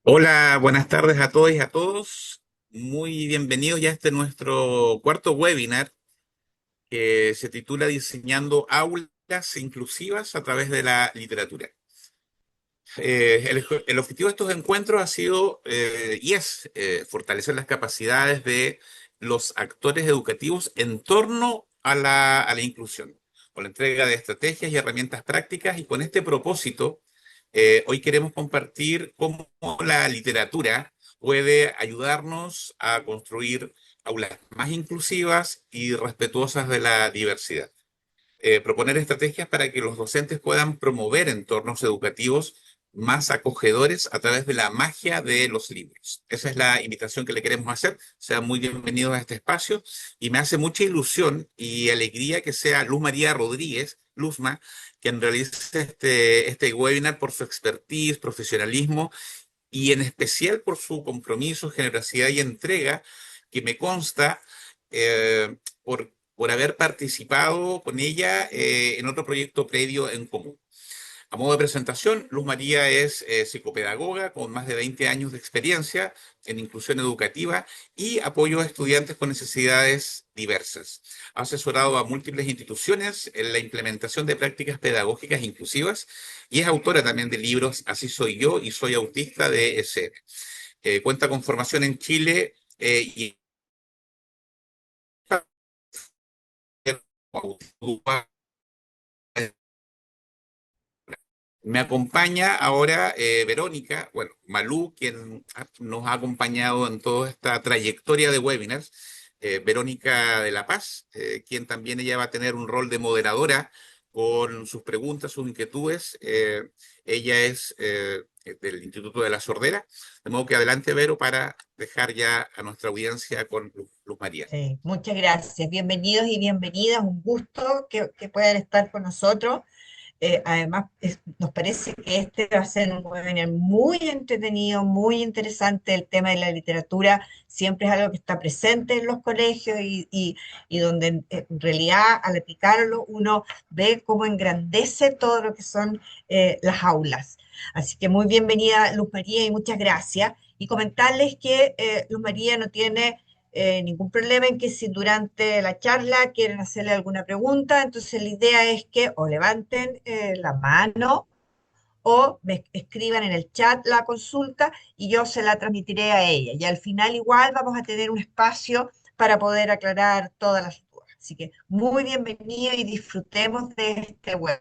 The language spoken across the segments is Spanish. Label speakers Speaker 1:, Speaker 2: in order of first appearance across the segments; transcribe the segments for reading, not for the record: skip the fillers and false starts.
Speaker 1: Hola, buenas tardes a todos y a todos. Muy bienvenidos ya a este nuestro cuarto webinar que se titula Diseñando aulas inclusivas a través de la literatura. El objetivo de estos encuentros ha sido y es fortalecer las capacidades de los actores educativos en torno a la inclusión, con la entrega de estrategias y herramientas prácticas. Y con este propósito, hoy queremos compartir cómo la literatura puede ayudarnos a construir aulas más inclusivas y respetuosas de la diversidad. Proponer estrategias para que los docentes puedan promover entornos educativos más acogedores a través de la magia de los libros. Esa es la invitación que le queremos hacer. Sean muy bienvenidos a este espacio y me hace mucha ilusión y alegría que sea Luz María Rodríguez, Luzma, quien realice este webinar por su expertise, profesionalismo y en especial por su compromiso, generosidad y entrega, que me consta por haber participado con ella en otro proyecto previo en común. A modo de presentación, Luz María es psicopedagoga con más de 20 años de experiencia en inclusión educativa y apoyo a estudiantes con necesidades diversas. Ha asesorado a múltiples instituciones en la implementación de prácticas pedagógicas inclusivas y es autora también de libros Así soy yo y soy autista de ESE. Cuenta con formación en Chile y me acompaña ahora Verónica, bueno, Malú, quien nos ha acompañado en toda esta trayectoria de webinars. Verónica de la Paz, quien también ella va a tener un rol de moderadora con sus preguntas, sus inquietudes. Ella es del Instituto de la Sordera. De modo que adelante, Vero, para dejar ya a nuestra audiencia con Luz María.
Speaker 2: Sí, muchas gracias. Bienvenidos y bienvenidas. Un gusto que puedan estar con nosotros. Además, nos parece que este va a ser un webinar muy entretenido, muy interesante. El tema de la literatura siempre es algo que está presente en los colegios y donde en realidad al aplicarlo uno ve cómo engrandece todo lo que son las aulas. Así que muy bienvenida, Luz María, y muchas gracias. Y comentarles que Luz María no tiene ningún problema en que si durante la charla quieren hacerle alguna pregunta, entonces la idea es que o levanten la mano o me escriban en el chat la consulta y yo se la transmitiré a ella. Y al final igual vamos a tener un espacio para poder aclarar todas las dudas. Así que muy bienvenido y disfrutemos de este web.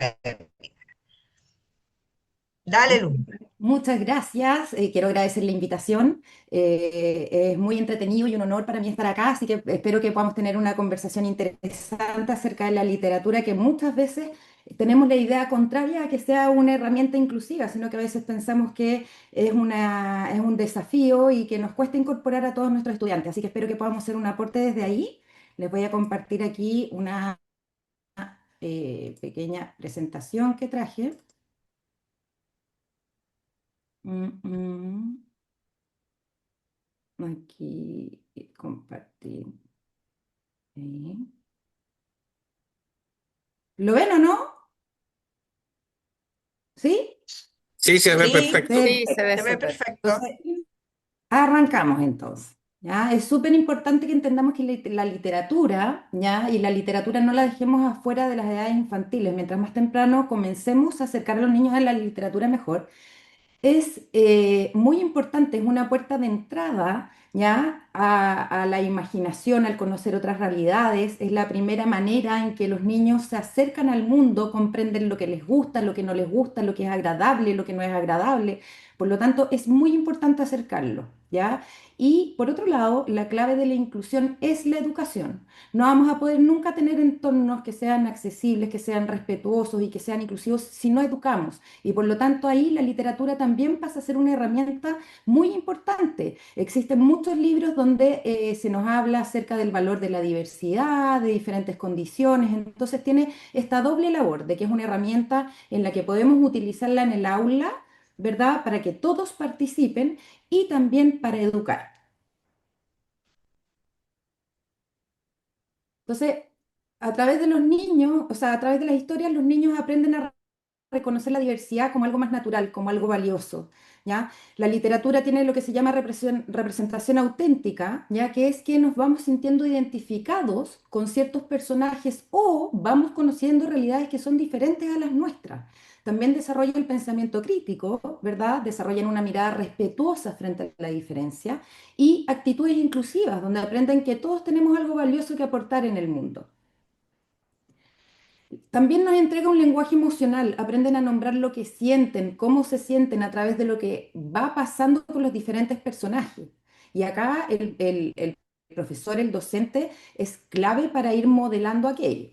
Speaker 2: Dale, Luz.
Speaker 3: Muchas gracias. Quiero agradecer la invitación. Es muy entretenido y un honor para mí estar acá, así que espero que podamos tener una conversación interesante acerca de la literatura, que muchas veces tenemos la idea contraria a que sea una herramienta inclusiva, sino que a veces pensamos que es un desafío y que nos cuesta incorporar a todos nuestros estudiantes. Así que espero que podamos hacer un aporte desde ahí. Les voy a compartir aquí una pequeña presentación que traje. Mm, mm. Aquí compartir. Sí. ¿Lo ven o no? ¿Sí?
Speaker 1: Sí, se ve
Speaker 2: Sí,
Speaker 1: perfecto.
Speaker 4: Sí, se ve
Speaker 2: se ve
Speaker 4: súper.
Speaker 2: perfecto.
Speaker 3: Entonces, arrancamos entonces. ¿Ya? Es súper importante que entendamos que la literatura, ¿ya? Y la literatura no la dejemos afuera de las edades infantiles. Mientras más temprano comencemos a acercar a los niños a la literatura, mejor. Es muy importante, es una puerta de entrada, ¿ya? A la imaginación, al conocer otras realidades. Es la primera manera en que los niños se acercan al mundo, comprenden lo que les gusta, lo que no les gusta, lo que es agradable, lo que no es agradable. Por lo tanto, es muy importante acercarlo, ¿ya? Y por otro lado, la clave de la inclusión es la educación. No vamos a poder nunca tener entornos que sean accesibles, que sean respetuosos y que sean inclusivos si no educamos. Y por lo tanto ahí la literatura también pasa a ser una herramienta muy importante. Existen muchos libros donde se nos habla acerca del valor de la diversidad, de diferentes condiciones. Entonces tiene esta doble labor de que es una herramienta en la que podemos utilizarla en el aula, ¿verdad? Para que todos participen y también para educar. Entonces, a través de los niños, o sea, a través de las historias, los niños aprenden a reconocer la diversidad como algo más natural, como algo valioso, ¿ya? La literatura tiene lo que se llama representación auténtica, ya que es que nos vamos sintiendo identificados con ciertos personajes o vamos conociendo realidades que son diferentes a las nuestras. También desarrolla el pensamiento crítico, ¿verdad? Desarrollan una mirada respetuosa frente a la diferencia y actitudes inclusivas, donde aprenden que todos tenemos algo valioso que aportar en el mundo. También nos entrega un lenguaje emocional, aprenden a nombrar lo que sienten, cómo se sienten a través de lo que va pasando con los diferentes personajes. Y acá el profesor, el docente, es clave para ir modelando aquello.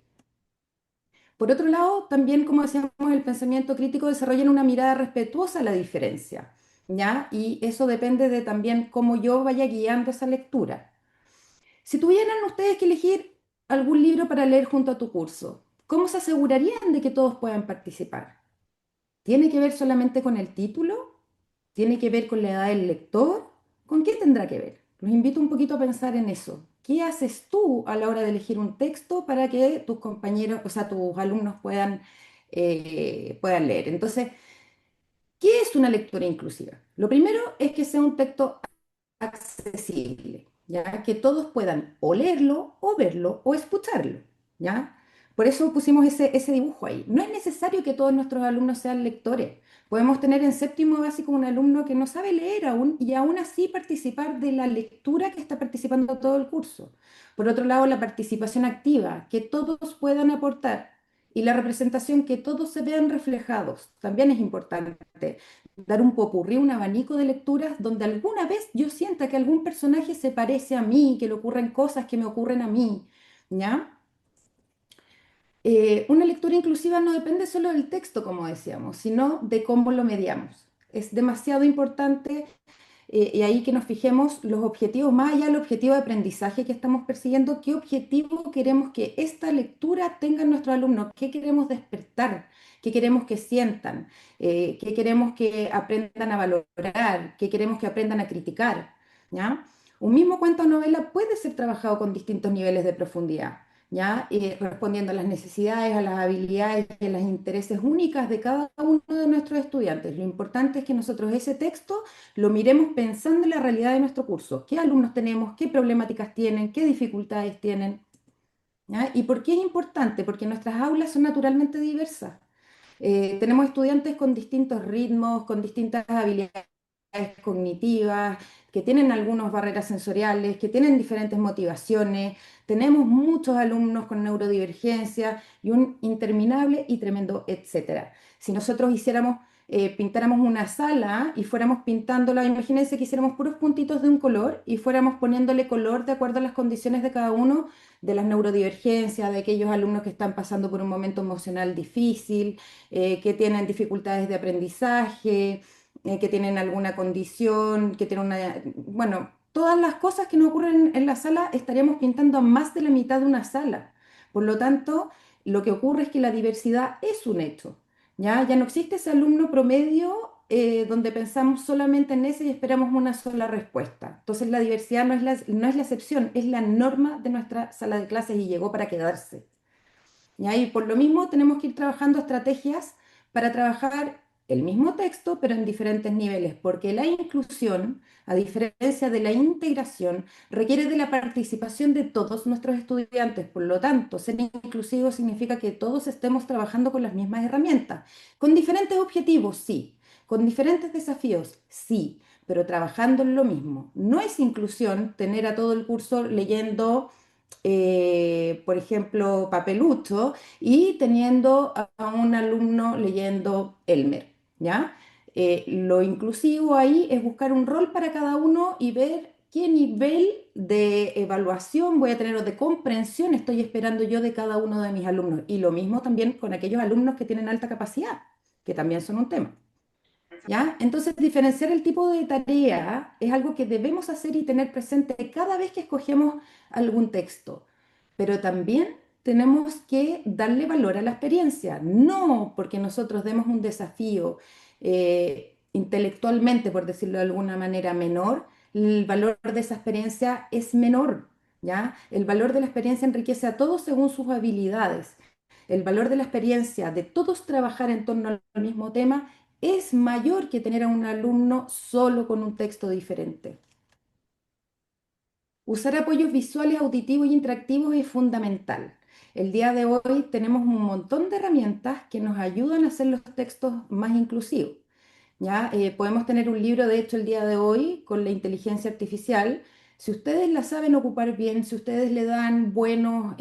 Speaker 3: Por otro lado, también, como decíamos, el pensamiento crítico desarrolla una mirada respetuosa a la diferencia, ¿ya? Y eso depende de también cómo yo vaya guiando esa lectura. Si tuvieran ustedes que elegir algún libro para leer junto a tu curso, ¿cómo se asegurarían de que todos puedan participar? ¿Tiene que ver solamente con el título? ¿Tiene que ver con la edad del lector? ¿Con qué tendrá que ver? Los invito un poquito a pensar en eso. ¿Qué haces tú a la hora de elegir un texto para que tus compañeros, o sea, tus alumnos puedan leer? Entonces, ¿qué es una lectura inclusiva? Lo primero es que sea un texto accesible, ¿ya? Que todos puedan o leerlo, o verlo, o escucharlo, ¿ya? Por eso pusimos ese dibujo ahí. No es necesario que todos nuestros alumnos sean lectores. Podemos tener en séptimo básico un alumno que no sabe leer aún y aún así participar de la lectura que está participando todo el curso. Por otro lado, la participación activa, que todos puedan aportar. Y la representación, que todos se vean reflejados, también es importante dar un popurrí, un abanico de lecturas donde alguna vez yo sienta que algún personaje se parece a mí, que le ocurren cosas que me ocurren a mí, ¿ya? Una lectura inclusiva no depende solo del texto, como decíamos, sino de cómo lo mediamos. Es demasiado importante y ahí que nos fijemos los objetivos, más allá del objetivo de aprendizaje que estamos persiguiendo, qué objetivo queremos que esta lectura tenga en nuestros alumnos, qué queremos despertar, qué queremos que sientan, qué queremos que aprendan a valorar, qué queremos que aprendan a criticar, ¿ya? Un mismo cuento o novela puede ser trabajado con distintos niveles de profundidad. ¿Ya? Respondiendo a las necesidades, a las habilidades y a los intereses únicas de cada uno de nuestros estudiantes. Lo importante es que nosotros ese texto lo miremos pensando en la realidad de nuestro curso. ¿Qué alumnos tenemos? ¿Qué problemáticas tienen? ¿Qué dificultades tienen? ¿Ya? ¿Y por qué es importante? Porque nuestras aulas son naturalmente diversas. Tenemos estudiantes con distintos ritmos, con distintas habilidades cognitivas, que tienen algunas barreras sensoriales, que tienen diferentes motivaciones. Tenemos muchos alumnos con neurodivergencia y un interminable y tremendo etcétera. Si nosotros pintáramos una sala y fuéramos pintándola, imagínense que hiciéramos puros puntitos de un color y fuéramos poniéndole color de acuerdo a las condiciones de cada uno, de las neurodivergencias, de aquellos alumnos que están pasando por un momento emocional difícil, que tienen dificultades de aprendizaje, que tienen alguna condición, que tienen bueno, todas las cosas que nos ocurren en la sala estaríamos pintando a más de la mitad de una sala. Por lo tanto, lo que ocurre es que la diversidad es un hecho. Ya no existe ese alumno promedio donde pensamos solamente en ese y esperamos una sola respuesta. Entonces la diversidad no es la excepción, es la norma de nuestra sala de clases y llegó para quedarse. ¿Ya? Y por lo mismo tenemos que ir trabajando estrategias para trabajar el mismo texto, pero en diferentes niveles, porque la inclusión, a diferencia de la integración, requiere de la participación de todos nuestros estudiantes. Por lo tanto, ser inclusivo significa que todos estemos trabajando con las mismas herramientas, con diferentes objetivos, sí, con diferentes desafíos, sí, pero trabajando en lo mismo. No es inclusión tener a todo el curso leyendo por ejemplo, Papelucho, y teniendo a un alumno leyendo Elmer, ¿ya? Lo inclusivo ahí es buscar un rol para cada uno y ver qué nivel de evaluación voy a tener o de comprensión estoy esperando yo de cada uno de mis alumnos. Y lo mismo también con aquellos alumnos que tienen alta capacidad, que también son un tema. ¿Ya? Entonces, diferenciar el tipo de tarea es algo que debemos hacer y tener presente cada vez que escogemos algún texto, pero también tenemos que darle valor a la experiencia, no porque nosotros demos un desafío intelectualmente, por decirlo de alguna manera, menor, el valor de esa experiencia es menor, ¿ya? El valor de la experiencia enriquece a todos según sus habilidades. el valor de la experiencia de todos trabajar en torno al mismo tema es mayor que tener a un alumno solo con un texto diferente. Usar apoyos visuales, auditivos y interactivos es fundamental. El día de hoy tenemos un montón de herramientas que nos ayudan a hacer los textos más inclusivos. ¿Ya? Podemos tener un libro, de hecho, el día de hoy con la inteligencia artificial. Si ustedes la saben ocupar bien, si ustedes le dan buenas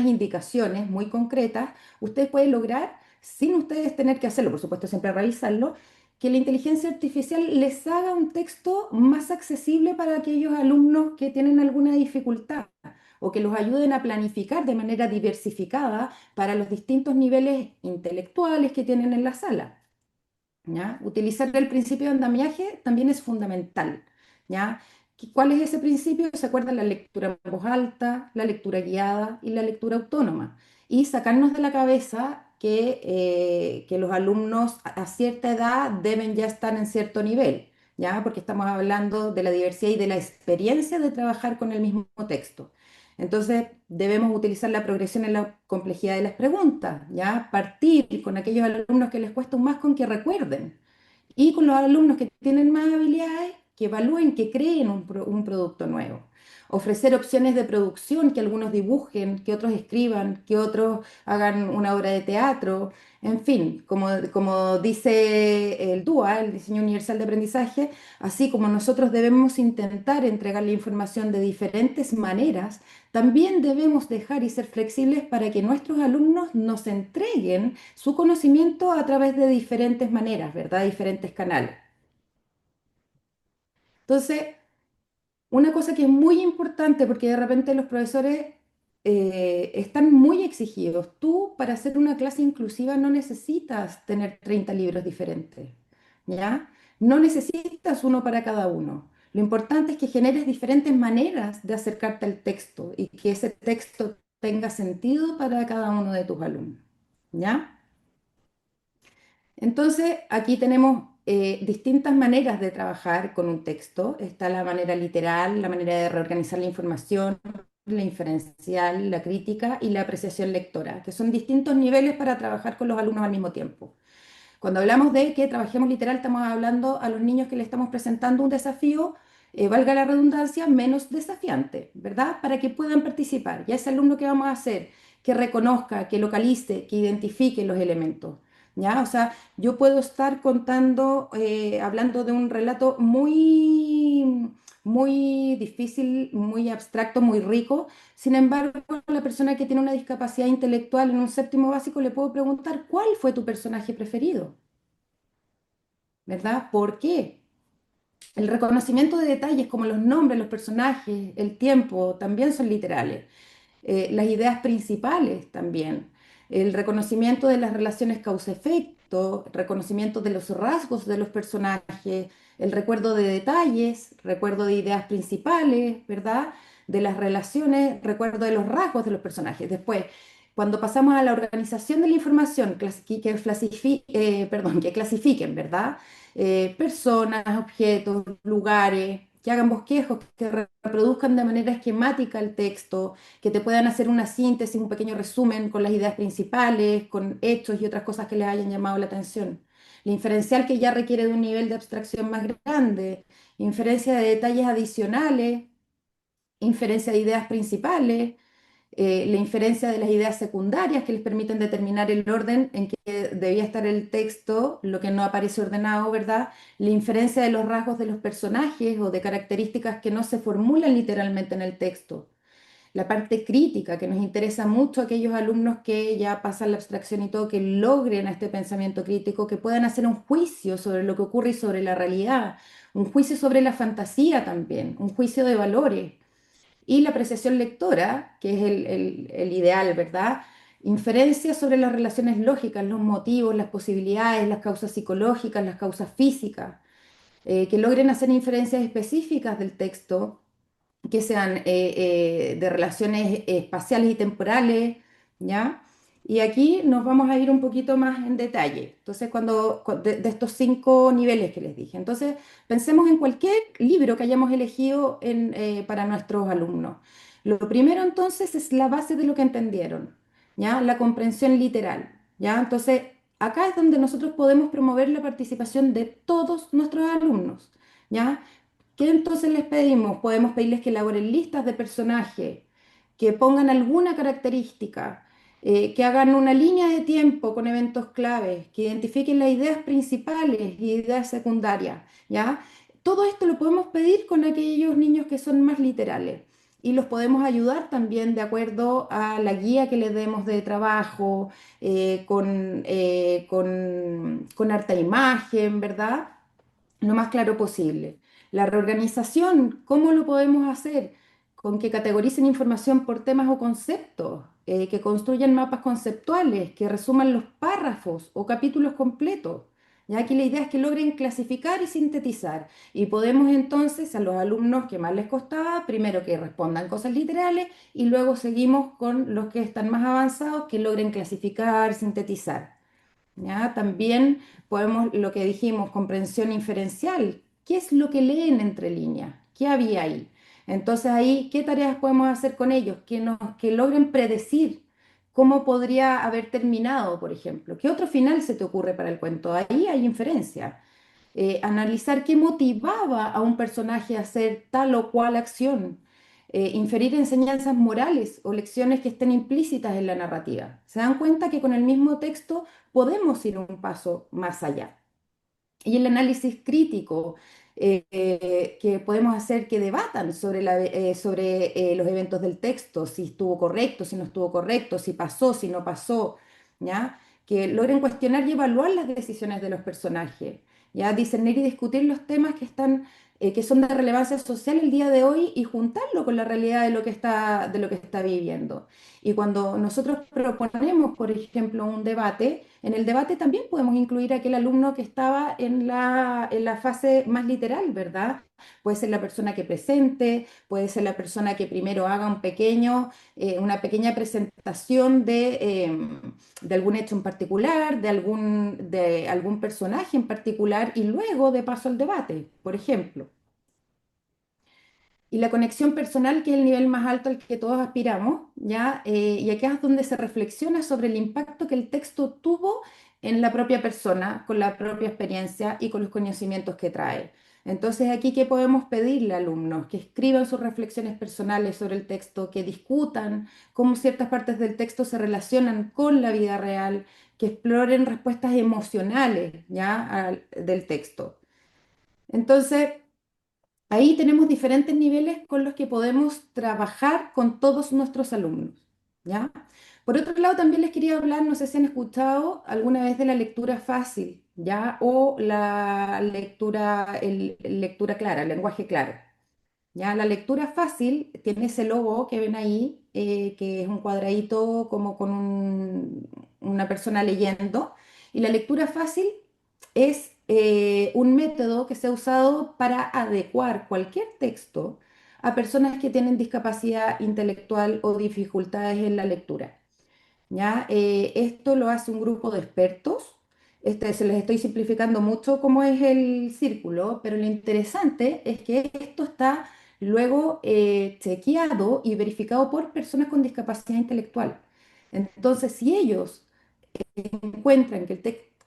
Speaker 3: indicaciones muy concretas, ustedes pueden lograr, sin ustedes tener que hacerlo, por supuesto, siempre revisarlo, que la inteligencia artificial les haga un texto más accesible para aquellos alumnos que tienen alguna dificultad o que los ayuden a planificar de manera diversificada para los distintos niveles intelectuales que tienen en la sala. ¿Ya? Utilizar el principio de andamiaje también es fundamental, ¿ya? ¿Cuál es ese principio? Se acuerda la lectura en voz alta, la lectura guiada y la lectura autónoma. Y sacarnos de la cabeza que los alumnos a cierta edad deben ya estar en cierto nivel, ¿ya? Porque estamos hablando de la diversidad y de la experiencia de trabajar con el mismo texto. Entonces, debemos utilizar la progresión en la complejidad de las preguntas, ¿ya? Partir con aquellos alumnos que les cuesta más con que recuerden y con los alumnos que tienen más habilidades, que evalúen, que creen un producto nuevo. Ofrecer opciones de producción, que algunos dibujen, que otros escriban, que otros hagan una obra de teatro, en fin, como dice el DUA, el Diseño Universal de Aprendizaje, así como nosotros debemos intentar entregar la información de diferentes maneras, también debemos dejar y ser flexibles para que nuestros alumnos nos entreguen su conocimiento a través de diferentes maneras, ¿verdad? Diferentes canales. Entonces, una cosa que es muy importante, porque de repente los profesores están muy exigidos. Tú, para hacer una clase inclusiva, no necesitas tener 30 libros diferentes, ¿ya? No necesitas uno para cada uno. Lo importante es que generes diferentes maneras de acercarte al texto y que ese texto tenga sentido para cada uno de tus alumnos, ¿ya? Entonces, aquí tenemos distintas maneras de trabajar con un texto. Está la manera literal, la manera de reorganizar la información, la inferencial, la crítica y la apreciación lectora, que son distintos niveles para trabajar con los alumnos al mismo tiempo. Cuando hablamos de que trabajemos literal, estamos hablando a los niños que le estamos presentando un desafío, valga la redundancia, menos desafiante, ¿verdad? Para que puedan participar. Ya ese alumno que vamos a hacer, que reconozca, que localice, que identifique los elementos. ¿Ya? O sea, yo puedo estar contando, hablando de un relato muy difícil, muy abstracto, muy rico. Sin embargo, a la persona que tiene una discapacidad intelectual en un séptimo básico le puedo preguntar, ¿cuál fue tu personaje preferido? ¿Verdad? ¿Por qué? El reconocimiento de detalles como los nombres, los personajes, el tiempo, también son literales. Las ideas principales también, el reconocimiento de las relaciones causa-efecto, reconocimiento de los rasgos de los personajes, el recuerdo de detalles, recuerdo de ideas principales, ¿verdad? De las relaciones, recuerdo de los rasgos de los personajes. Después, cuando pasamos a la organización de la información, que clasifiquen, ¿verdad? Personas, objetos, lugares, que hagan bosquejos, que reproduzcan de manera esquemática el texto, que te puedan hacer una síntesis, un pequeño resumen con las ideas principales, con hechos y otras cosas que les hayan llamado la atención. La inferencial que ya requiere de un nivel de abstracción más grande, inferencia de detalles adicionales, inferencia de ideas principales, la inferencia de las ideas secundarias que les permiten determinar el orden en que debía estar el texto, lo que no aparece ordenado, ¿verdad? La inferencia de los rasgos de los personajes o de características que no se formulan literalmente en el texto. La parte crítica, que nos interesa mucho a aquellos alumnos que ya pasan la abstracción y todo, que logren este pensamiento crítico, que puedan hacer un juicio sobre lo que ocurre y sobre la realidad, un juicio sobre la fantasía también, un juicio de valores. Y la apreciación lectora, que es el ideal, ¿verdad? Inferencia sobre las relaciones lógicas, los motivos, las posibilidades, las causas psicológicas, las causas físicas, que logren hacer inferencias específicas del texto que sean de relaciones espaciales y temporales, ¿ya? Y aquí nos vamos a ir un poquito más en detalle. Entonces, de estos 5 niveles que les dije. Entonces, pensemos en cualquier libro que hayamos elegido para nuestros alumnos. Lo primero, entonces, es la base de lo que entendieron. ¿ya? La comprensión literal, ¿ya? Entonces, acá es donde nosotros podemos promover la participación de todos nuestros alumnos, ¿ya? ¿Qué entonces les pedimos? Podemos pedirles que elaboren listas de personajes, que pongan alguna característica, que hagan una línea de tiempo con eventos claves, que identifiquen las ideas principales y ideas secundarias, ¿ya? Todo esto lo podemos pedir con aquellos niños que son más literales y los podemos ayudar también de acuerdo a la guía que les demos de trabajo, con harta imagen, ¿verdad? Lo más claro posible. La reorganización, ¿cómo lo podemos hacer? Con que categoricen información por temas o conceptos, que construyan mapas conceptuales, que resuman los párrafos o capítulos completos. Ya aquí la idea es que logren clasificar y sintetizar. Y podemos entonces a los alumnos que más les costaba, primero que respondan cosas literales y luego seguimos con los que están más avanzados, que logren clasificar, sintetizar. ¿Ya? También podemos, lo que dijimos, comprensión inferencial. ¿Qué es lo que leen entre líneas? ¿Qué había ahí? Entonces ahí, ¿qué tareas podemos hacer con ellos? Que logren predecir cómo podría haber terminado, por ejemplo. ¿Qué otro final se te ocurre para el cuento? Ahí hay inferencia. Analizar qué motivaba a un personaje a hacer tal o cual acción, inferir enseñanzas morales o lecciones que estén implícitas en la narrativa. Se dan cuenta que con el mismo texto podemos ir un paso más allá. Y el análisis crítico que podemos hacer que debatan sobre los eventos del texto, si estuvo correcto, si no estuvo correcto, si pasó, si no pasó, ¿ya? Que logren cuestionar y evaluar las decisiones de los personajes, ¿ya? Discernir y discutir los temas que son de relevancia social el día de hoy y juntarlo con la realidad de lo que está viviendo. Y cuando nosotros proponemos, por ejemplo, un debate, en el debate también podemos incluir a aquel alumno que estaba en la fase más literal, ¿verdad? Puede ser la persona que presente, puede ser la persona que primero haga una pequeña presentación de algún hecho en particular, de algún personaje en particular y luego de paso al debate, por ejemplo. Y la conexión personal, que es el nivel más alto al que todos aspiramos, ¿ya? Y acá es donde se reflexiona sobre el impacto que el texto tuvo en la propia persona, con la propia experiencia y con los conocimientos que trae. Entonces, aquí, ¿qué podemos pedirle a alumnos? Que escriban sus reflexiones personales sobre el texto, que discutan cómo ciertas partes del texto se relacionan con la vida real, que exploren respuestas emocionales, ¿ya? Del texto. Entonces, ahí tenemos diferentes niveles con los que podemos trabajar con todos nuestros alumnos, ¿ya? Por otro lado, también les quería hablar, no sé si han escuchado alguna vez de la lectura fácil, ¿ya? O la lectura clara, el lenguaje claro. Ya, la lectura fácil tiene ese logo que ven ahí, que es un cuadradito como con una persona leyendo. Y la lectura fácil es un método que se ha usado para adecuar cualquier texto a personas que tienen discapacidad intelectual o dificultades en la lectura. ¿Ya? Esto lo hace un grupo de expertos. Se les estoy simplificando mucho cómo es el círculo, pero lo interesante es que esto está luego chequeado y verificado por personas con discapacidad intelectual. Entonces, si ellos encuentran que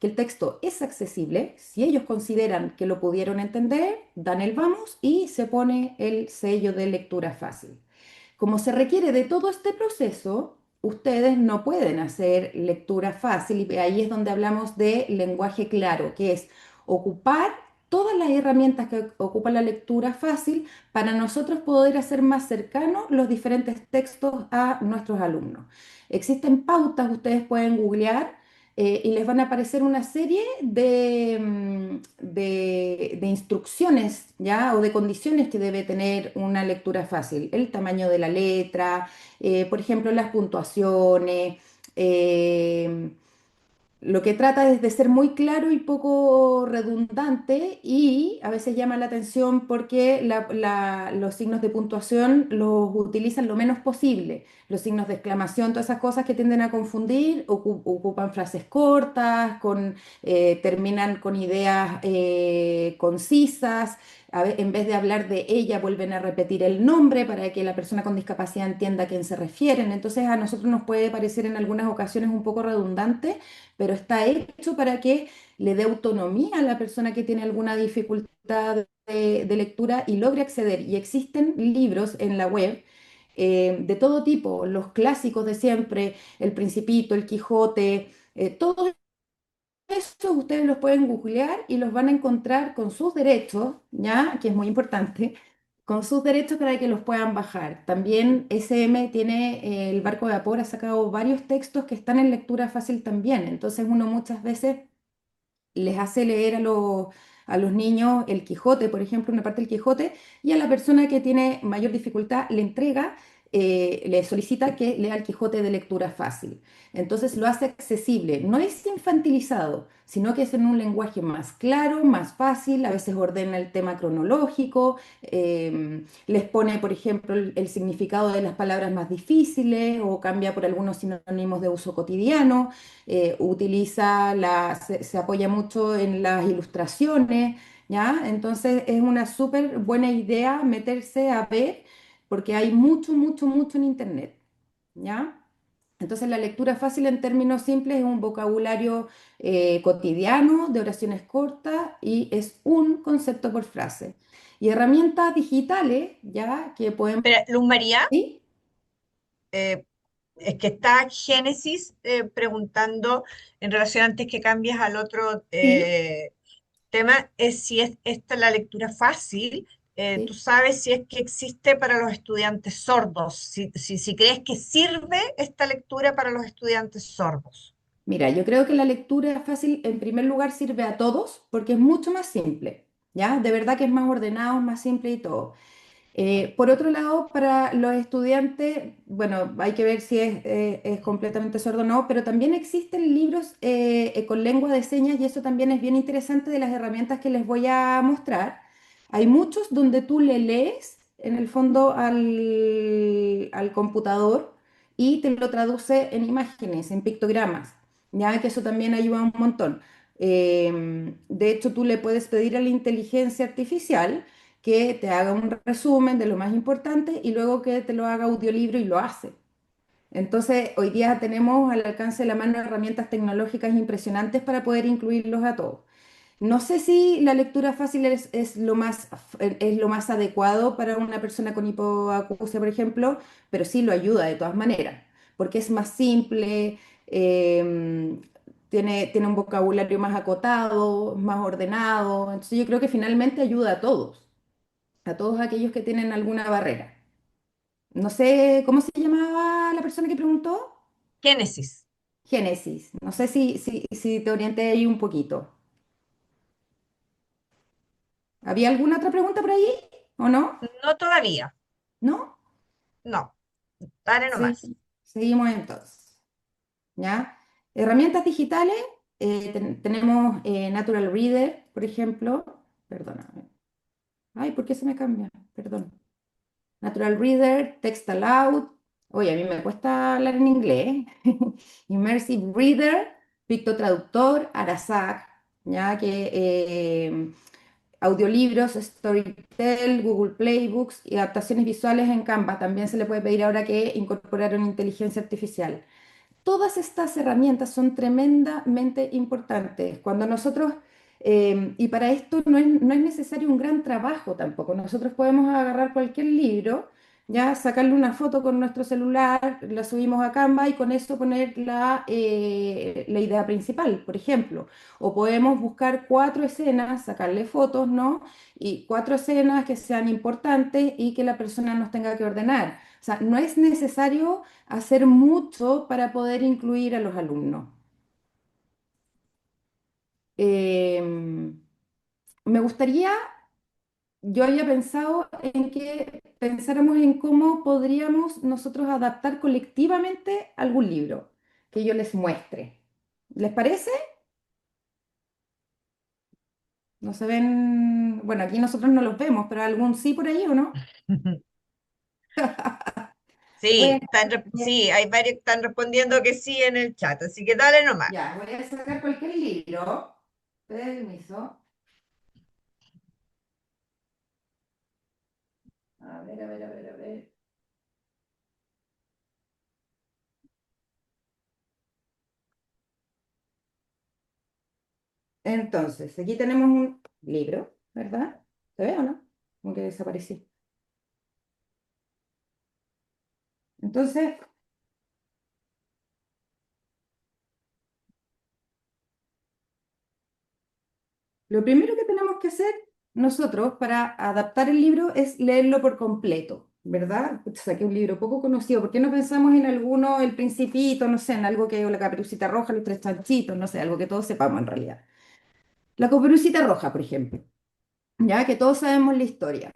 Speaker 3: el texto es accesible, si ellos consideran que lo pudieron entender, dan el vamos y se pone el sello de lectura fácil. Como se requiere de todo este proceso, ustedes no pueden hacer lectura fácil y ahí es donde hablamos de lenguaje claro, que es ocupar todas las herramientas que ocupa la lectura fácil para nosotros poder hacer más cercanos los diferentes textos a nuestros alumnos. Existen pautas, ustedes pueden googlear y les van a aparecer una serie de instrucciones, ¿ya? O de condiciones que debe tener una lectura fácil. El tamaño de la letra, por ejemplo, las puntuaciones, eh, lo que trata es de ser muy claro y poco redundante y a veces llama la atención porque los signos de puntuación los utilizan lo menos posible. Los signos de exclamación, todas esas cosas que tienden a confundir, ocupan frases cortas, terminan con ideas concisas. en vez de hablar de ella, vuelven a repetir el nombre para que la persona con discapacidad entienda a quién se refieren. Entonces a nosotros nos puede parecer en algunas ocasiones un poco redundante, pero está hecho para que le dé autonomía a la persona que tiene alguna dificultad de lectura y logre acceder. Y existen libros en la web de todo tipo, los clásicos de siempre, El Principito, El Quijote, todos esos ustedes los pueden googlear y los van a encontrar con sus derechos, ¿ya? Que es muy importante, con sus derechos para que los puedan bajar. También SM tiene, el Barco de Vapor ha sacado varios textos que están en lectura fácil también, entonces uno muchas veces les hace leer a los niños el Quijote, por ejemplo, una parte del Quijote, y a la persona que tiene mayor dificultad le entrega, le solicita que lea el Quijote de lectura fácil. Entonces lo hace accesible, no es infantilizado, sino que es en un lenguaje más claro, más fácil, a veces ordena el tema cronológico, les pone, por ejemplo, el significado de las palabras más difíciles o cambia por algunos sinónimos de uso cotidiano, se apoya mucho en las ilustraciones, ¿ya? Entonces es una súper buena idea meterse a ver, porque hay mucho, mucho, mucho en internet, ¿ya? Entonces la lectura fácil en términos simples es un vocabulario cotidiano de oraciones cortas y es un concepto por frase. Y herramientas digitales, ¿ya? Que pueden...
Speaker 2: Pero, Luz María,
Speaker 3: ¿Sí?
Speaker 2: eh, es que está Génesis preguntando en relación antes que cambies al otro
Speaker 3: Sí,
Speaker 2: tema, es si es esta la lectura fácil. Tú
Speaker 3: sí.
Speaker 2: sabes si es que existe para los estudiantes sordos, si crees que sirve esta lectura para los estudiantes sordos.
Speaker 3: Mira, yo creo que la lectura fácil en primer lugar sirve a todos porque es mucho más simple, ¿ya? De verdad que es más ordenado, más simple y todo. Por otro lado, para los estudiantes, bueno, hay que ver si es completamente sordo o no, pero también existen libros con lengua de señas y eso también es bien interesante de las herramientas que les voy a mostrar. Hay muchos donde tú le lees en el fondo al computador y te lo traduce en imágenes, en pictogramas, ya que eso también ayuda un montón. De hecho, tú le puedes pedir a la inteligencia artificial que te haga un resumen de lo más importante y luego que te lo haga audiolibro y lo hace. Entonces, hoy día tenemos al alcance de la mano herramientas tecnológicas impresionantes para poder incluirlos a todos. No sé si la lectura fácil es lo más adecuado para una persona con hipoacusia, por ejemplo, pero sí lo ayuda de todas maneras, porque es más simple, tiene un vocabulario más acotado, más ordenado. Entonces yo creo que finalmente ayuda a todos aquellos que tienen alguna barrera. No sé, ¿cómo se llamaba la persona que preguntó?
Speaker 2: Génesis,
Speaker 3: Génesis. No sé si te orienté ahí un poquito. ¿Había alguna otra pregunta por ahí o no?
Speaker 2: no todavía,
Speaker 3: ¿No?
Speaker 2: no, dale
Speaker 3: Sí,
Speaker 2: nomás.
Speaker 3: seguimos entonces. ¿Ya? Herramientas digitales, tenemos Natural Reader, por ejemplo. Perdóname. Ay, ¿por qué se me cambia? Perdón. Natural Reader, Text Aloud. Oye, a mí me cuesta hablar en inglés. Immersive Reader, Picto Traductor, Arasac, ya que audiolibros, Storytel, Google Playbooks y adaptaciones visuales en Canva. También se le puede pedir ahora que incorporaron inteligencia artificial. Todas estas herramientas son tremendamente importantes. Cuando nosotros, y para esto no es necesario un gran trabajo tampoco. Nosotros podemos agarrar cualquier libro, ya sacarle una foto con nuestro celular, la subimos a Canva y con eso poner la idea principal, por ejemplo. O podemos buscar cuatro escenas, sacarle fotos, ¿no? Y cuatro escenas que sean importantes y que la persona nos tenga que ordenar. O sea, no es necesario hacer mucho para poder incluir a los alumnos. Me gustaría, yo había pensado en que pensáramos en cómo podríamos nosotros adaptar colectivamente algún libro que yo les muestre. ¿Les parece? No se ven, bueno, aquí nosotros no los vemos, pero algún sí por ahí o no.
Speaker 2: Sí,
Speaker 3: Bueno,
Speaker 2: sí, hay varios que están respondiendo que sí en el chat, así que dale nomás.
Speaker 3: ya, voy a sacar cualquier libro. Permiso. ver, a ver, a ver, a ver. Entonces, aquí tenemos un libro, ¿verdad? ¿Se ve o no? Como que desaparecí. Entonces, lo primero que tenemos que hacer nosotros para adaptar el libro es leerlo por completo, ¿verdad? Saqué un libro poco conocido. ¿Por qué no pensamos en alguno, El Principito, no sé, en algo que, La Caperucita Roja, Los Tres Chanchitos, no sé, algo que todos sepamos en realidad? La Caperucita Roja, por ejemplo, ya que todos sabemos la historia.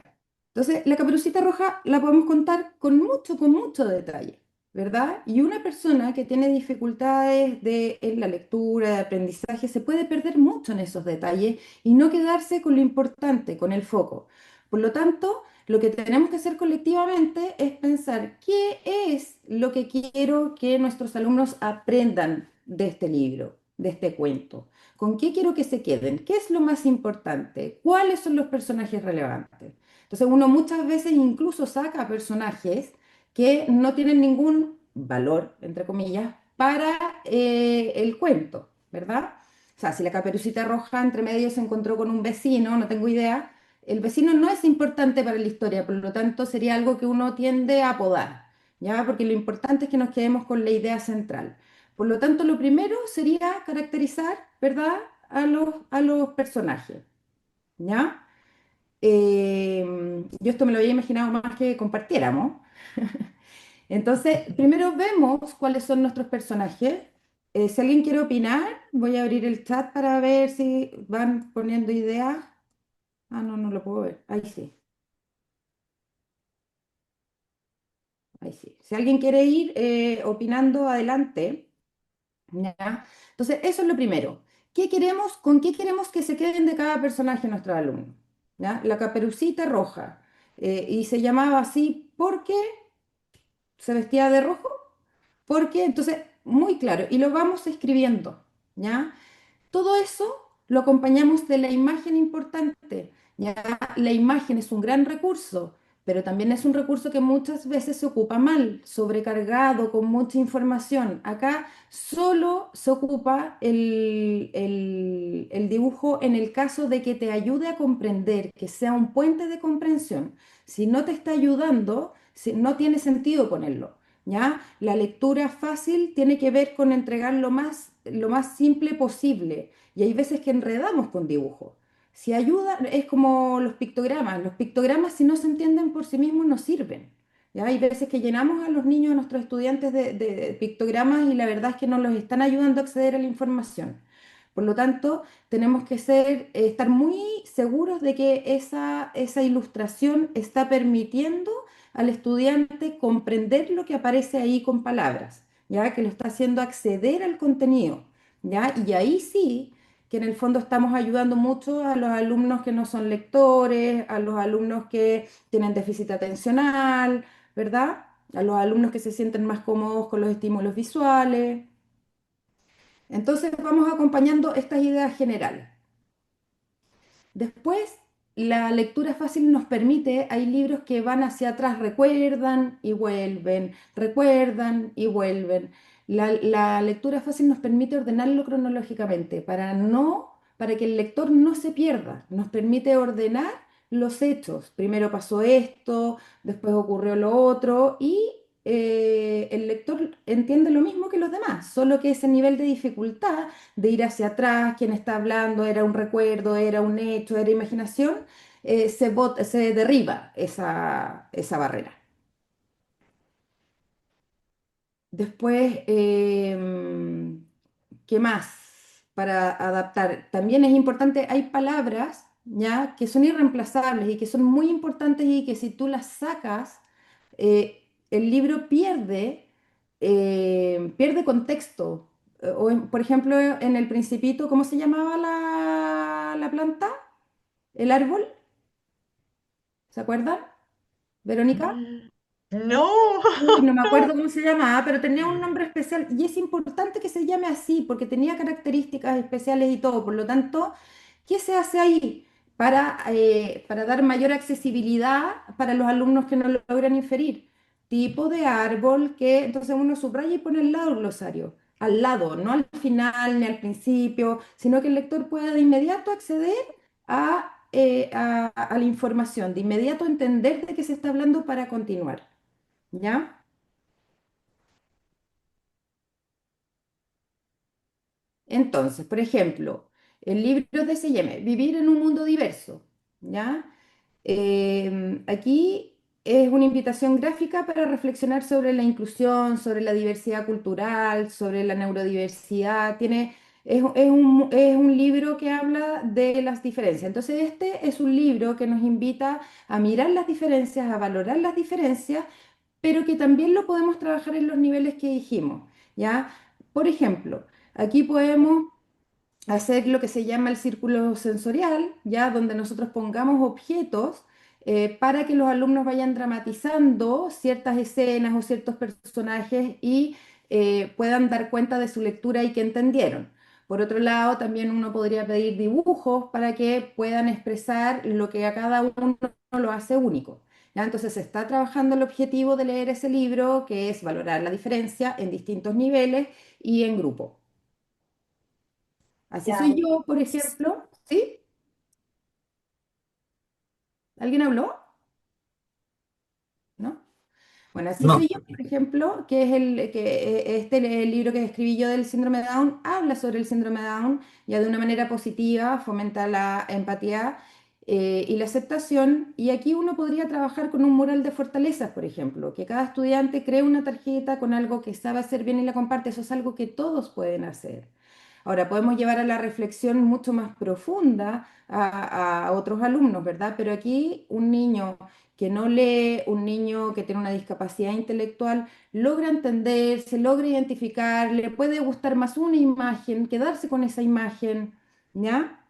Speaker 3: Entonces, la Caperucita Roja la podemos contar con mucho detalle, ¿verdad? Y una persona que tiene dificultades en la lectura, de aprendizaje, se puede perder mucho en esos detalles y no quedarse con lo importante, con el foco. Por lo tanto, lo que tenemos que hacer colectivamente es pensar qué es lo que quiero que nuestros alumnos aprendan de este libro, de este cuento. ¿Con qué quiero que se queden? ¿Qué es lo más importante? ¿Cuáles son los personajes relevantes? Entonces uno muchas veces incluso saca personajes que no tienen ningún valor, entre comillas, para el cuento, ¿verdad? O sea, si la Caperucita Roja entre medio se encontró con un vecino, no tengo idea, el vecino no es importante para la historia, por lo tanto sería algo que uno tiende a apodar, ¿ya? Porque lo importante es que nos quedemos con la idea central. Por lo tanto, lo primero sería caracterizar, ¿verdad? A los personajes, ¿ya? Yo esto me lo había imaginado más que compartiéramos. Entonces, primero vemos cuáles son nuestros personajes. Si alguien quiere opinar, voy a abrir el chat para ver si van poniendo ideas. Ah, no, no lo puedo ver. Ahí sí, ahí sí. Si alguien quiere ir opinando, adelante. ¿Ya? Entonces, eso es lo primero. ¿Qué queremos, con qué queremos que se queden de cada personaje nuestros alumnos? ¿Ya? La Caperucita Roja. Y se llamaba así porque se vestía de rojo. Porque, entonces, muy claro, y lo vamos escribiendo, ¿ya? Todo eso lo acompañamos de la imagen importante. Ya, la imagen es un gran recurso, pero también es un recurso que muchas veces se ocupa mal, sobrecargado, con mucha información. Acá solo se ocupa el dibujo en el caso de que te ayude a comprender, que sea un puente de comprensión. Si no te está ayudando, no tiene sentido ponerlo. ¿Ya? La lectura fácil tiene que ver con entregar lo más simple posible. Y hay veces que enredamos con dibujo. Si ayuda, es como los pictogramas. Los pictogramas, si no se entienden por sí mismos, no sirven. ¿Ya? Hay veces que llenamos a los niños, a nuestros estudiantes de pictogramas y la verdad es que no los están ayudando a acceder a la información. Por lo tanto, tenemos que estar muy seguros de que esa ilustración está permitiendo al estudiante comprender lo que aparece ahí con palabras, ¿ya? Que lo está haciendo acceder al contenido, ¿ya? Y ahí sí que en el fondo estamos ayudando mucho a los alumnos que no son lectores, a los alumnos que tienen déficit atencional, ¿verdad? A los alumnos que se sienten más cómodos con los estímulos visuales. Entonces vamos acompañando estas ideas generales. Después, la lectura fácil nos permite, hay libros que van hacia atrás, recuerdan y vuelven. La lectura fácil nos permite ordenarlo cronológicamente para que el lector no se pierda. Nos permite ordenar los hechos. Primero pasó esto, después ocurrió lo otro y el lector entiende lo mismo que los demás, solo que ese nivel de dificultad de ir hacia atrás, quién está hablando, era un recuerdo, era un hecho, era imaginación, se derriba esa barrera. Después, ¿qué más para adaptar? También es importante, hay palabras ya que son irreemplazables y que son muy importantes y que si tú las sacas, el libro pierde contexto. Por ejemplo, en El Principito, ¿cómo se llamaba la planta? ¿El árbol? ¿Se acuerdan? ¿Verónica?
Speaker 2: Mm, no,
Speaker 3: Uy, no me
Speaker 2: no.
Speaker 3: acuerdo cómo se llamaba, pero tenía un nombre especial y es importante que se llame así porque tenía características especiales y todo. Por lo tanto, ¿qué se hace ahí? para dar mayor accesibilidad para los alumnos que no lo logran inferir. Tipo de árbol que entonces uno subraya y pone al lado el glosario, al lado, no al final ni al principio, sino que el lector pueda de inmediato acceder a la información, de inmediato entender de qué se está hablando para continuar. ¿Ya? Entonces, por ejemplo, el libro de S&M, Vivir en un mundo diverso, ¿ya? Aquí es una invitación gráfica para reflexionar sobre la inclusión, sobre la diversidad cultural, sobre la neurodiversidad. Es un libro que habla de las diferencias. Entonces, este es un libro que nos invita a mirar las diferencias, a valorar las diferencias, pero que también lo podemos trabajar en los niveles que dijimos, ¿ya? Por ejemplo, aquí podemos hacer lo que se llama el círculo sensorial, ya donde nosotros pongamos objetos para que los alumnos vayan dramatizando ciertas escenas o ciertos personajes y puedan dar cuenta de su lectura y que entendieron. Por otro lado, también uno podría pedir dibujos para que puedan expresar lo que a cada uno lo hace único. ¿Ya? Entonces se está trabajando el objetivo de leer ese libro, que es valorar la diferencia en distintos niveles y en grupo. Así
Speaker 2: Ya,
Speaker 3: soy yo, por ejemplo. ¿Sí? ¿Alguien habló? ¿No? Bueno, así
Speaker 1: No,
Speaker 3: soy yo, por ejemplo, que es el libro que escribí yo del síndrome de Down, habla sobre el síndrome de Down ya de una manera positiva, fomenta la empatía y la aceptación. Y aquí uno podría trabajar con un mural de fortalezas, por ejemplo, que cada estudiante cree una tarjeta con algo que sabe hacer bien y la comparte. Eso es algo que todos pueden hacer. Ahora, podemos llevar a la reflexión mucho más profunda a otros alumnos, ¿verdad? Pero aquí un niño que no lee, un niño que tiene una discapacidad intelectual, logra entender, se logra identificar, le puede gustar más una imagen, quedarse con esa imagen, ¿ya?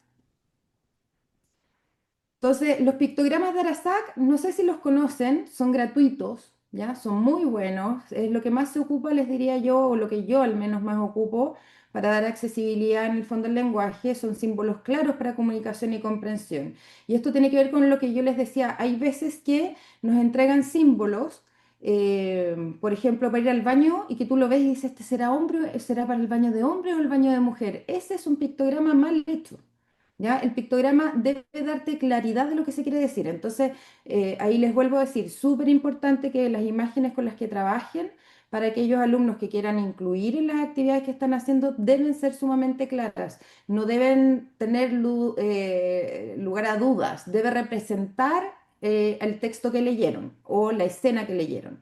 Speaker 3: Entonces, los pictogramas de Arasac, no sé si los conocen, son gratuitos, ¿ya? Son muy buenos. Es lo que más se ocupa, les diría yo, o lo que yo al menos más ocupo para dar accesibilidad en el fondo al lenguaje. Son símbolos claros para comunicación y comprensión. Y esto tiene que ver con lo que yo les decía. Hay veces que nos entregan símbolos, por ejemplo, para ir al baño y que tú lo ves y dices, ¿este será hombre, será para el baño de hombre o el baño de mujer? Ese es un pictograma mal hecho. ¿Ya? El pictograma debe darte claridad de lo que se quiere decir. Entonces, ahí les vuelvo a decir, súper importante que las imágenes con las que trabajen para aquellos alumnos que quieran incluir en las actividades que están haciendo deben ser sumamente claras. No deben tener lugar a dudas. Debe representar el texto que leyeron o la escena que leyeron.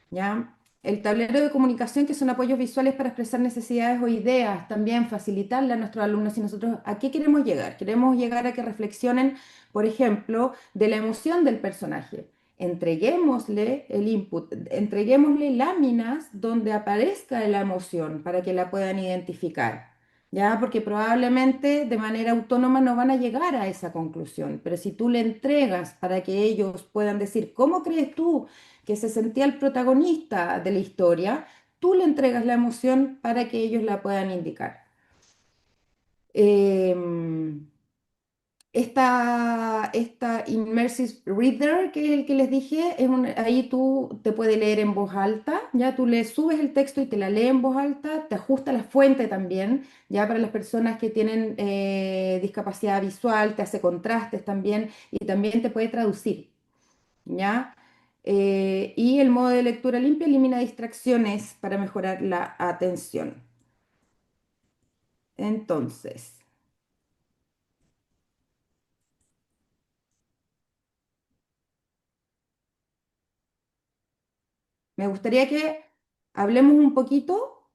Speaker 3: ¿Ya? El tablero de comunicación, que son apoyos visuales para expresar necesidades o ideas, también facilitarle a nuestros alumnos y nosotros, ¿a qué queremos llegar? Queremos llegar a que reflexionen, por ejemplo, de la emoción del personaje. Entreguémosle el input, entreguémosle láminas donde aparezca la emoción para que la puedan identificar. ¿Ya? Porque probablemente de manera autónoma no van a llegar a esa conclusión, pero si tú le entregas para que ellos puedan decir, ¿cómo crees tú que se sentía el protagonista de la historia, tú le entregas la emoción para que ellos la puedan indicar. Em, esta Immersive Reader, que es el que les dije, ahí tú te puedes leer en voz alta, ya tú le subes el texto y te la lee en voz alta, te ajusta la fuente también, ya para las personas que tienen discapacidad visual, te hace contrastes también y también te puede traducir. ¿Ya? Y el modo de lectura limpia elimina distracciones para mejorar la atención. Entonces, me gustaría que hablemos un poquito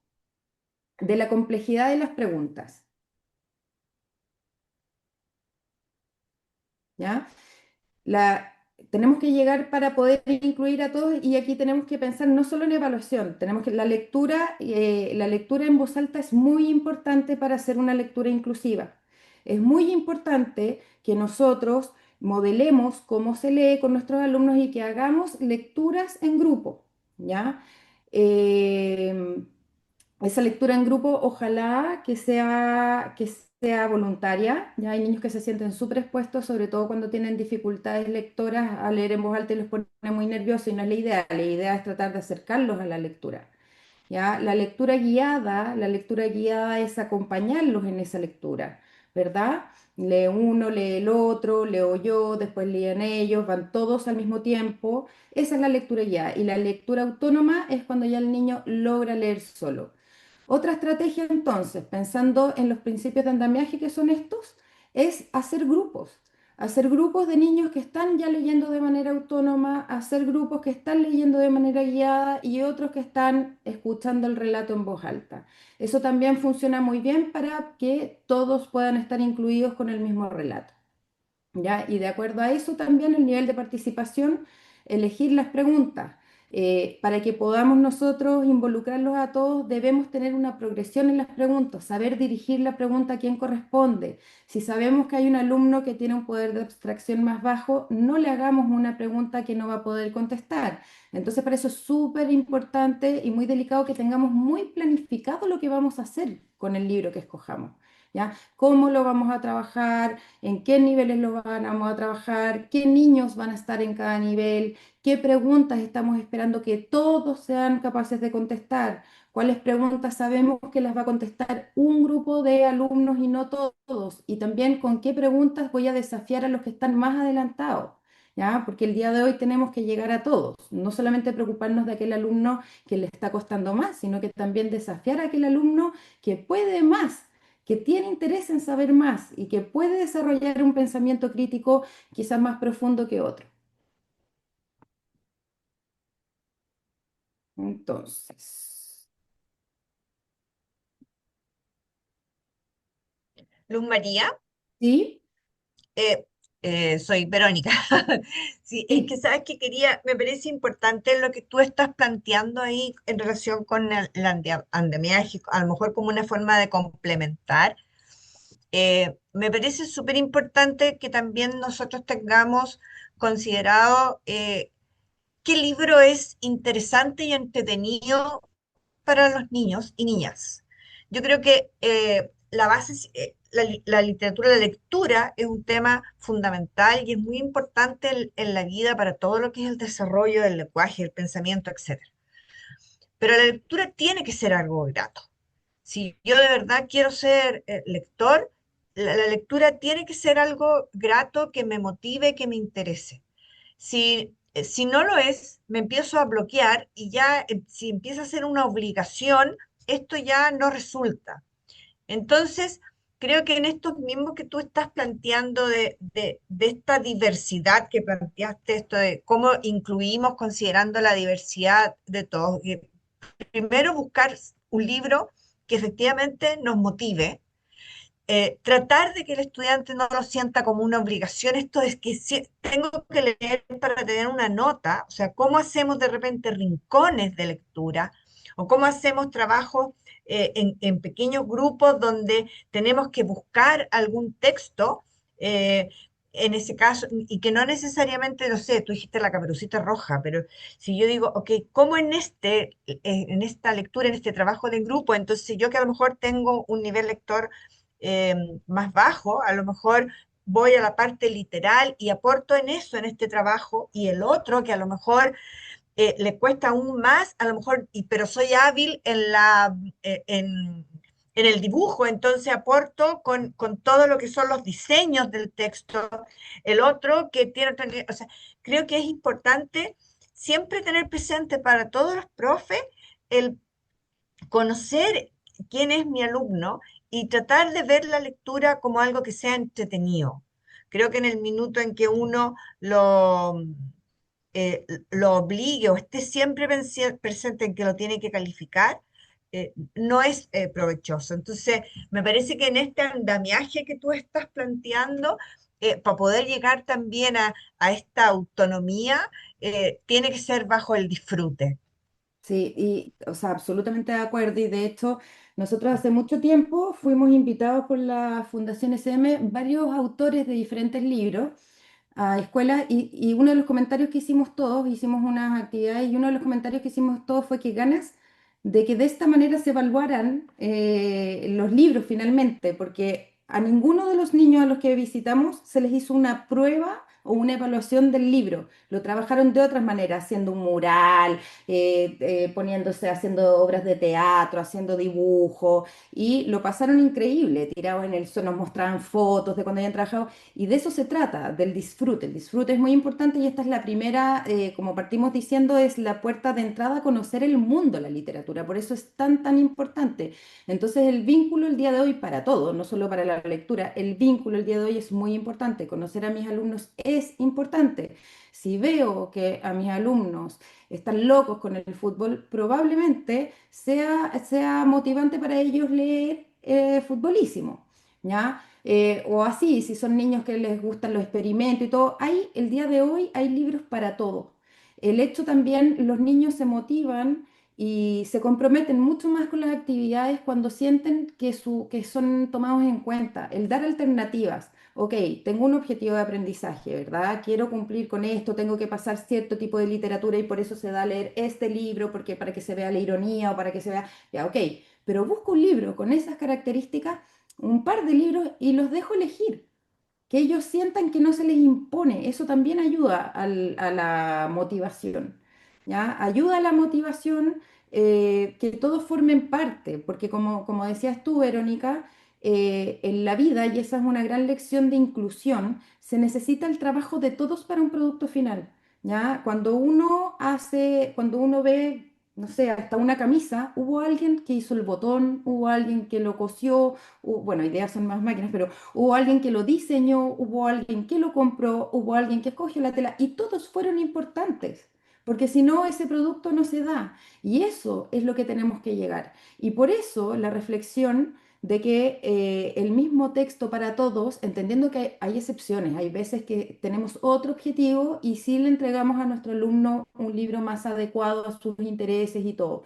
Speaker 3: de la complejidad de las preguntas, ¿ya? La, tenemos que llegar para poder incluir a todos y aquí tenemos que pensar no solo en evaluación, tenemos que la lectura en voz alta es muy importante para hacer una lectura inclusiva. Es muy importante que nosotros modelemos cómo se lee con nuestros alumnos y que hagamos lecturas en grupo, ¿ya? Eh, Esa lectura en grupo, ojalá que sea voluntaria. Ya hay niños que se sienten súper expuestos, sobre todo cuando tienen dificultades lectoras, a leer en voz alta y les pone muy nerviosos y no es la idea. La idea es tratar de acercarlos a la lectura. ¿Ya? La lectura guiada es acompañarlos en esa lectura, ¿verdad? Lee uno, lee el otro, leo yo, después leen ellos, van todos al mismo tiempo. Esa es la lectura guiada. Y la lectura autónoma es cuando ya el niño logra leer solo. Otra estrategia entonces, pensando en los principios de andamiaje que son estos, es hacer grupos de niños que están ya leyendo de manera autónoma, hacer grupos que están leyendo de manera guiada y otros que están escuchando el relato en voz alta. Eso también funciona muy bien para que todos puedan estar incluidos con el mismo relato. ¿Ya? Y de acuerdo a eso también el nivel de participación, elegir las preguntas. Para que podamos nosotros involucrarlos a todos, debemos tener una progresión en las preguntas, saber dirigir la pregunta a quién corresponde. Si sabemos que hay un alumno que tiene un poder de abstracción más bajo, no le hagamos una pregunta que no va a poder contestar. Entonces, para eso es súper importante y muy delicado que tengamos muy planificado lo que vamos a hacer con el libro que escojamos. ¿Ya? ¿Cómo lo vamos a trabajar? ¿En qué niveles lo vamos a trabajar? ¿Qué niños van a estar en cada nivel? ¿Qué preguntas estamos esperando que todos sean capaces de contestar? ¿Cuáles preguntas sabemos que las va a contestar un grupo de alumnos y no todos? Y también con qué preguntas voy a desafiar a los que están más adelantados. ¿Ya? Porque el día de hoy tenemos que llegar a todos, no solamente preocuparnos de aquel alumno que le está costando más, sino que también desafiar a aquel alumno que puede más, que tiene interés en saber más y que puede desarrollar un pensamiento crítico quizás más profundo que otro. Entonces,
Speaker 2: Luz María,
Speaker 3: ¿sí?
Speaker 2: eh, soy Verónica. Sí, es que
Speaker 3: Sí.
Speaker 2: sabes que quería, me parece importante lo que tú estás planteando ahí en relación con el andamiaje, a lo mejor como una forma de complementar. Me parece súper importante que también nosotros tengamos considerado qué libro es interesante y entretenido para los niños y niñas. Yo creo que la base, la literatura, la lectura es un tema fundamental y es muy importante en la vida para todo lo que es el desarrollo del lenguaje, el pensamiento, etcétera. Pero la lectura tiene que ser algo grato. Si yo de verdad quiero ser lector, la lectura tiene que ser algo grato que me motive, que me interese. Si no lo es, me empiezo a bloquear y ya si empieza a ser una obligación, esto ya no resulta. Entonces, creo que en estos mismos que tú estás planteando de esta diversidad que planteaste, esto de cómo incluimos considerando la diversidad de todos, primero buscar un libro que efectivamente nos motive, tratar de que el estudiante no lo sienta como una obligación, esto es que si tengo que leer para tener una nota, o sea, cómo hacemos de repente rincones de lectura o cómo hacemos trabajos en pequeños grupos donde tenemos que buscar algún texto, eh, en ese caso, y que no necesariamente, no sé, tú dijiste la Caperucita Roja, pero si yo digo, ok, ¿cómo en esta lectura, en este trabajo de grupo, entonces yo que a lo mejor tengo un nivel lector eh, más bajo, a lo mejor voy a la parte literal y aporto en eso, en este trabajo, y el otro que a lo mejor le cuesta aún más, a lo mejor, pero soy hábil en el dibujo, entonces aporto con todo lo que son los diseños del texto, el otro que tiene, o sea, creo que es importante siempre tener presente para todos los profes el conocer quién es mi alumno y tratar de ver la lectura como algo que sea entretenido. Creo que en el minuto en que uno lo obligue o esté siempre presente en que lo tiene que calificar, no es provechoso. Entonces, me parece que en este andamiaje que tú estás planteando, para poder llegar también a esta autonomía, tiene que ser bajo el disfrute.
Speaker 3: Sí, y, o sea, absolutamente de acuerdo. Y de hecho, nosotros hace mucho tiempo fuimos invitados por la Fundación SM, varios autores de diferentes libros, a escuelas, y uno de los comentarios que hicimos todos, hicimos unas actividades, y uno de los comentarios que hicimos todos fue que ganas de que de esta manera se evaluaran los libros finalmente, porque a ninguno de los niños a los que visitamos se les hizo una prueba o una evaluación del libro. Lo trabajaron de otras maneras, haciendo un mural, poniéndose, haciendo obras de teatro, haciendo dibujos, y lo pasaron increíble, tirados en el suelo, nos mostraban fotos de cuando habían trabajado, y de eso se trata, del disfrute. El disfrute es muy importante y esta es la primera, como partimos diciendo, es la puerta de entrada a conocer el mundo, la literatura. Por eso es tan, tan importante. Entonces el vínculo el día de hoy para todo, no solo para la lectura, el vínculo el día de hoy es muy importante. Conocer a mis alumnos es importante. Si veo que a mis alumnos están locos con el fútbol, probablemente sea motivante para ellos leer futbolísimo, ¿ya? O así, si son niños que les gustan los experimentos y todo, el día de hoy hay libros para todo. El hecho también, los niños se motivan y se comprometen mucho más con las actividades cuando sienten que son tomados en cuenta. El dar alternativas. Ok, tengo un objetivo de aprendizaje, ¿verdad? Quiero cumplir con esto, tengo que pasar cierto tipo de literatura y por eso se da a leer este libro, porque para que se vea la ironía o para que se vea, ya, ok, pero busco un libro con esas características, un par de libros y los dejo elegir, que ellos sientan que no se les impone. Eso también ayuda a la motivación, ¿ya? Ayuda a la motivación, que todos formen parte, porque como decías tú, Verónica, en la vida, y esa es una gran lección de inclusión, se necesita el trabajo de todos para un producto final, ¿ya? Cuando uno ve, no sé, hasta una camisa, hubo alguien que hizo el botón, hubo alguien que lo cosió, bueno, ideas son más máquinas, pero hubo alguien que lo diseñó, hubo alguien que lo compró, hubo alguien que escogió la tela y todos fueron importantes, porque si no, ese producto no se da. Y eso es lo que tenemos que llegar. Y por eso la reflexión de que el mismo texto para todos, entendiendo que hay excepciones, hay veces que tenemos otro objetivo y sí le entregamos a nuestro alumno un libro más adecuado a sus intereses y todo.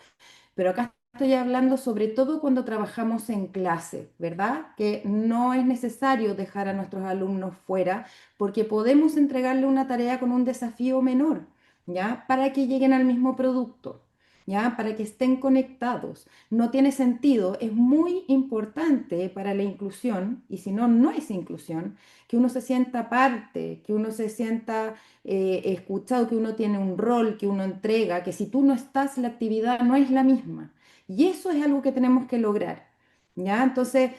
Speaker 3: Pero acá estoy hablando sobre todo cuando trabajamos en clase, ¿verdad? Que no es necesario dejar a nuestros alumnos fuera porque podemos entregarle una tarea con un desafío menor, ¿ya? Para que lleguen al mismo producto, ¿ya? Para que estén conectados. No tiene sentido, es muy importante para la inclusión, y si no, no es inclusión, que uno se sienta parte, que uno se sienta escuchado, que uno tiene un rol, que uno entrega, que si tú no estás, la actividad no es la misma. Y eso es algo que tenemos que lograr, ¿ya? Entonces,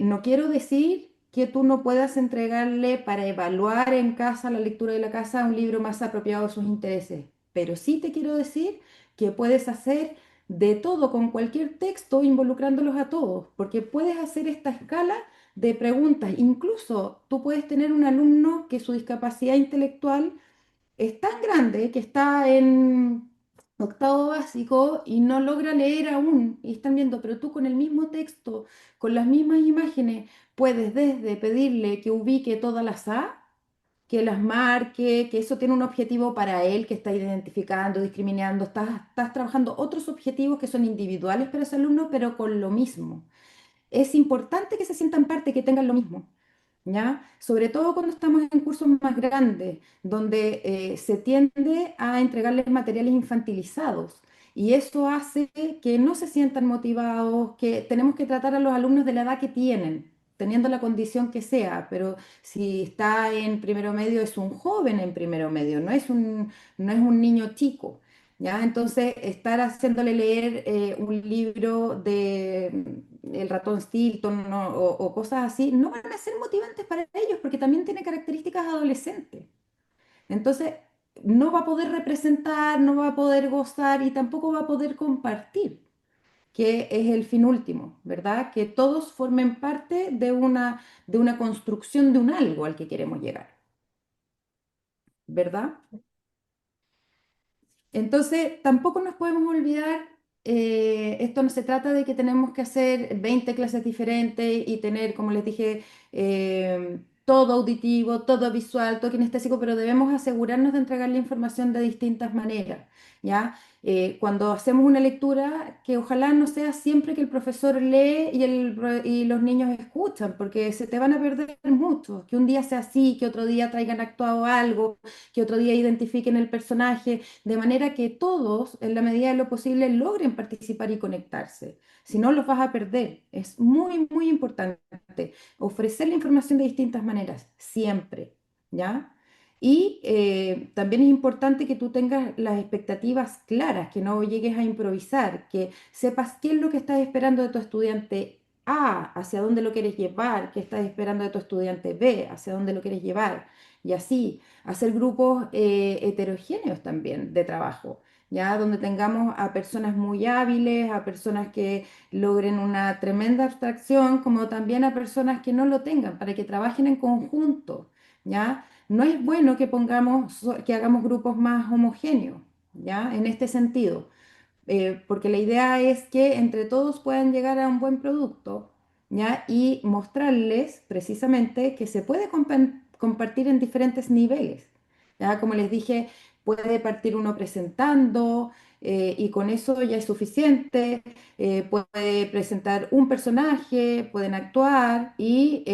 Speaker 3: no quiero decir que tú no puedas entregarle para evaluar en casa, la lectura de la casa, un libro más apropiado a sus intereses, pero sí te quiero decir que puedes hacer de todo con cualquier texto involucrándolos a todos, porque puedes hacer esta escala de preguntas. Incluso tú puedes tener un alumno que su discapacidad intelectual es tan grande que está en octavo básico y no logra leer aún. Y están viendo, pero tú con el mismo texto, con las mismas imágenes, puedes desde pedirle que ubique todas las A, que las marque, que eso tiene un objetivo para él, que está identificando, discriminando, estás trabajando otros objetivos que son individuales para ese alumno, pero con lo mismo. Es importante que se sientan parte, que tengan lo mismo, ¿ya? Sobre todo cuando estamos en cursos más grandes, donde se tiende a entregarles materiales infantilizados. Y eso hace que no se sientan motivados, que tenemos que tratar a los alumnos de la edad que tienen, teniendo la condición que sea, pero si está en primero medio es un joven en primero medio, no es un niño chico. ¿Ya? Entonces, estar haciéndole leer un libro de El ratón Stilton, ¿no? o cosas así, no van a ser motivantes para ellos porque también tiene características adolescentes. Entonces, no va a poder representar, no va a poder gozar y tampoco va a poder compartir, que es el fin último, ¿verdad? Que todos formen parte de una construcción de un algo al que queremos llegar, ¿verdad? Entonces, tampoco nos podemos olvidar, esto no se trata de que tenemos que hacer 20 clases diferentes y tener, como les dije, todo auditivo, todo visual, todo kinestésico, pero debemos asegurarnos de entregar la información de distintas maneras, ¿ya? Cuando hacemos una lectura, que ojalá no sea siempre que el profesor lee y los niños escuchan, porque se te van a perder mucho. Que un día sea así, que otro día traigan actuado algo, que otro día identifiquen el personaje, de manera que todos, en la medida de lo posible, logren participar y conectarse. Si no, los vas a perder. Es muy, muy importante ofrecer la información de distintas maneras, siempre, ¿ya? Y también es importante que tú tengas las expectativas claras, que no llegues a improvisar, que sepas qué es lo que estás esperando de tu estudiante A, hacia dónde lo quieres llevar, qué estás esperando de tu estudiante B, hacia dónde lo quieres llevar. Y así, hacer grupos heterogéneos también de trabajo, ya donde tengamos a personas muy hábiles, a personas que logren una tremenda abstracción, como también a personas que no lo tengan, para que trabajen en conjunto, ¿ya? No es bueno que que hagamos grupos más homogéneos, ¿ya? En este sentido, porque la idea es que entre todos puedan llegar a un buen producto, ¿ya? Y mostrarles precisamente que se puede compartir en diferentes niveles, ¿ya? Como les dije, puede partir uno presentando, y con eso ya es suficiente. Puede presentar un personaje, pueden actuar y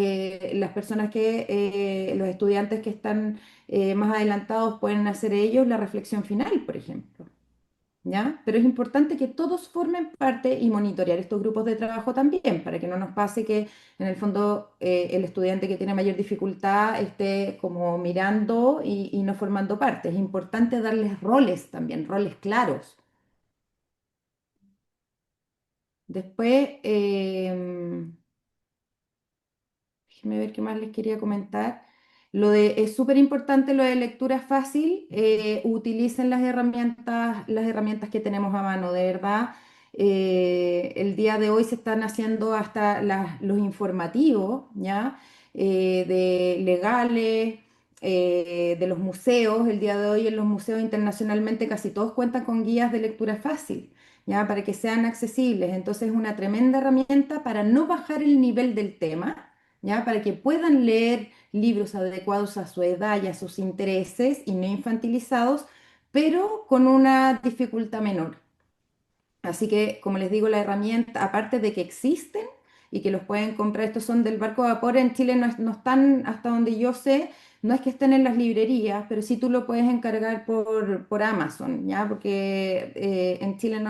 Speaker 3: las personas los estudiantes que están más adelantados pueden hacer ellos la reflexión final, por ejemplo. ¿Ya? Pero es importante que todos formen parte y monitorear estos grupos de trabajo también, para que no nos pase que en el fondo el estudiante que tiene mayor dificultad esté como mirando y no formando parte. Es importante darles roles también, roles claros. Después, déjenme ver qué más les quería comentar. Es súper importante lo de lectura fácil. Utilicen las herramientas que tenemos a mano, de verdad. El día de hoy se están haciendo hasta los informativos, ¿ya? De legales, de los museos. El día de hoy en los museos internacionalmente casi todos cuentan con guías de lectura fácil, ¿ya? Para que sean accesibles. Entonces es una tremenda herramienta para no bajar el nivel del tema, ¿ya? Para que puedan leer libros adecuados a su edad y a sus intereses y no infantilizados, pero con una dificultad menor. Así que, como les digo, la herramienta, aparte de que existen y que los pueden comprar, estos son del barco de vapor, en Chile no están, hasta donde yo sé, no es que estén en las librerías, pero sí tú lo puedes encargar por Amazon, ¿ya? Porque en Chile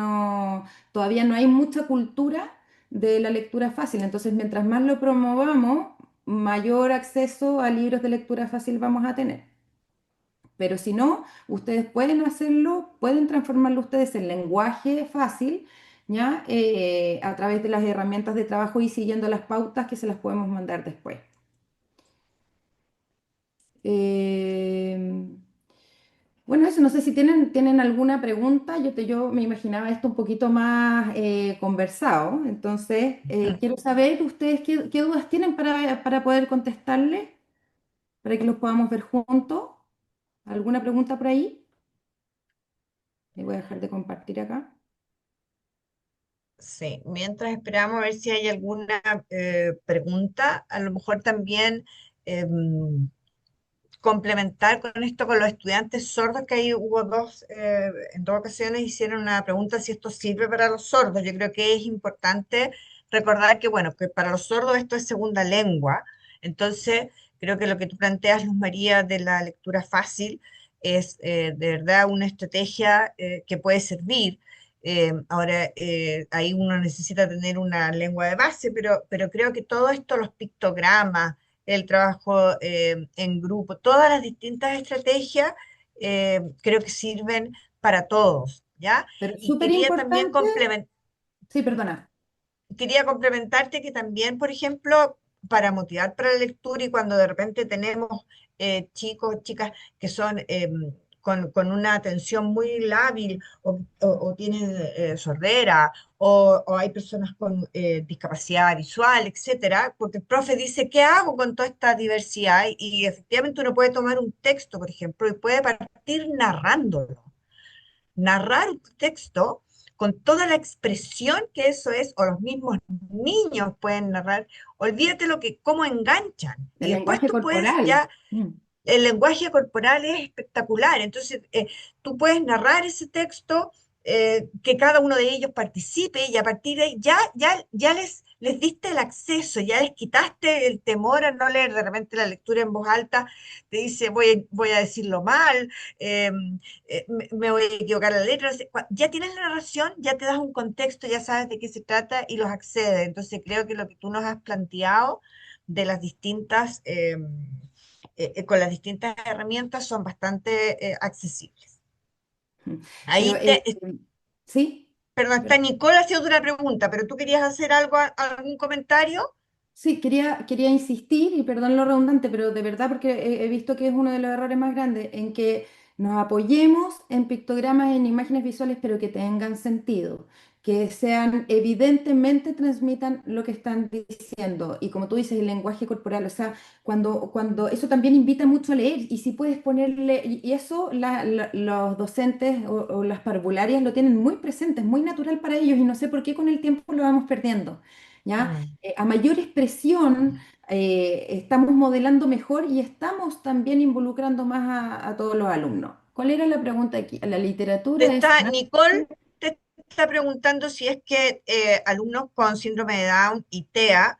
Speaker 3: todavía no hay mucha cultura de la lectura fácil, entonces mientras más lo promovamos, mayor acceso a libros de lectura fácil vamos a tener. Pero si no, ustedes pueden hacerlo, pueden transformarlo ustedes en lenguaje fácil, ¿ya? A través de las herramientas de trabajo y siguiendo las pautas que se las podemos mandar después. Eh, bueno, eso, no sé si tienen alguna pregunta. Yo me imaginaba esto un poquito más conversado. Entonces, quiero saber ustedes qué dudas tienen para poder contestarle, para que los podamos ver juntos. ¿Alguna pregunta por ahí? Le voy a dejar de compartir acá.
Speaker 2: Sí, mientras esperamos a ver si hay alguna pregunta, a lo mejor también complementar con esto con los estudiantes sordos, que ahí hubo en dos ocasiones hicieron una pregunta si esto sirve para los sordos. Yo creo que es importante recordar que, bueno, que para los sordos esto es segunda lengua. Entonces, creo que lo que tú planteas, Luz María, de la lectura fácil, es de verdad una estrategia que puede servir. Ahora, ahí uno necesita tener una lengua de base, pero creo que todo esto, los pictogramas, el trabajo en grupo, todas las distintas estrategias creo que sirven para todos, ¿ya?
Speaker 3: Pero es
Speaker 2: Y
Speaker 3: súper importante, sí, perdona,
Speaker 2: quería complementarte que también, por ejemplo, para motivar para la lectura y cuando de repente tenemos chicos, chicas que son con una atención muy lábil o tienen sordera o hay personas con discapacidad visual, etcétera, porque el profe dice, ¿qué hago con toda esta diversidad? Y efectivamente uno puede tomar un texto, por ejemplo, y puede partir narrándolo, narrar un texto con toda la expresión que eso es, o los mismos niños pueden narrar, olvídate cómo enganchan.
Speaker 3: el
Speaker 2: Y después
Speaker 3: lenguaje
Speaker 2: tú puedes
Speaker 3: corporal.
Speaker 2: ya, el lenguaje corporal es espectacular, entonces tú puedes narrar ese texto que cada uno de ellos participe y a partir de ahí ya les diste el acceso, ya les quitaste el temor a no leer. De repente la lectura en voz alta te dice voy a decirlo mal, eh, me voy a equivocar la letra. Ya tienes la narración, ya te das un contexto, ya sabes de qué se trata y los accedes. Entonces creo que lo que tú nos has planteado de las distintas, con las distintas herramientas son bastante accesibles.
Speaker 3: Pero
Speaker 2: Ahí te,
Speaker 3: sí.
Speaker 2: Perdón, está Nicole haciendo una pregunta, pero tú querías hacer algo, algún comentario.
Speaker 3: Sí, quería insistir, y perdón lo redundante, pero de verdad porque he visto que es uno de los errores más grandes, en que nos apoyemos en pictogramas, en imágenes visuales, pero que tengan sentido, que sean evidentemente transmitan lo que están diciendo. Y como tú dices, el lenguaje corporal, o sea, cuando eso también invita mucho a leer, y si puedes ponerle, y eso los docentes o las parvularias lo tienen muy presente, es muy natural para ellos, y no sé por qué con el tiempo lo vamos perdiendo. ¿Ya?
Speaker 2: Mm.
Speaker 3: A mayor expresión, estamos modelando mejor y estamos también involucrando más a todos los alumnos. ¿Cuál era la pregunta aquí? La literatura es...
Speaker 2: Nicole te está preguntando si es que alumnos con síndrome de Down y TEA,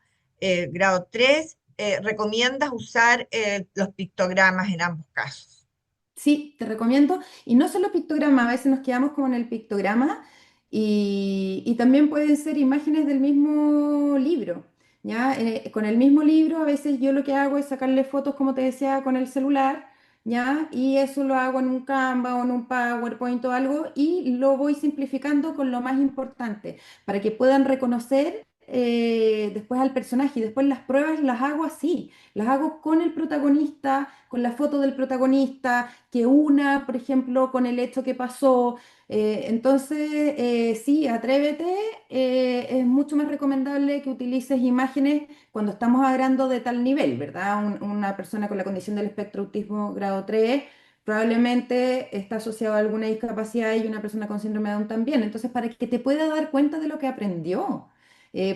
Speaker 2: grado 3, recomiendas usar los pictogramas en ambos casos.
Speaker 3: Sí, te recomiendo. Y no solo pictograma, a veces nos quedamos como en el pictograma, y también pueden ser imágenes del mismo libro. ¿Ya? Con el mismo libro, a veces yo lo que hago es sacarle fotos, como te decía, con el celular, ¿ya? Y eso lo hago en un Canva o en un PowerPoint o algo, y lo voy simplificando con lo más importante para que puedan reconocer después al personaje. Y después las pruebas las hago así, las hago con el protagonista, con la foto del protagonista, que una, por ejemplo, con el hecho que pasó. Entonces, sí, atrévete. Es mucho más recomendable que utilices imágenes cuando estamos hablando de tal nivel, ¿verdad? Una persona con la condición del espectro autismo grado 3 probablemente está asociado a alguna discapacidad, y una persona con síndrome de Down también. Entonces, para que te pueda dar cuenta de lo que aprendió.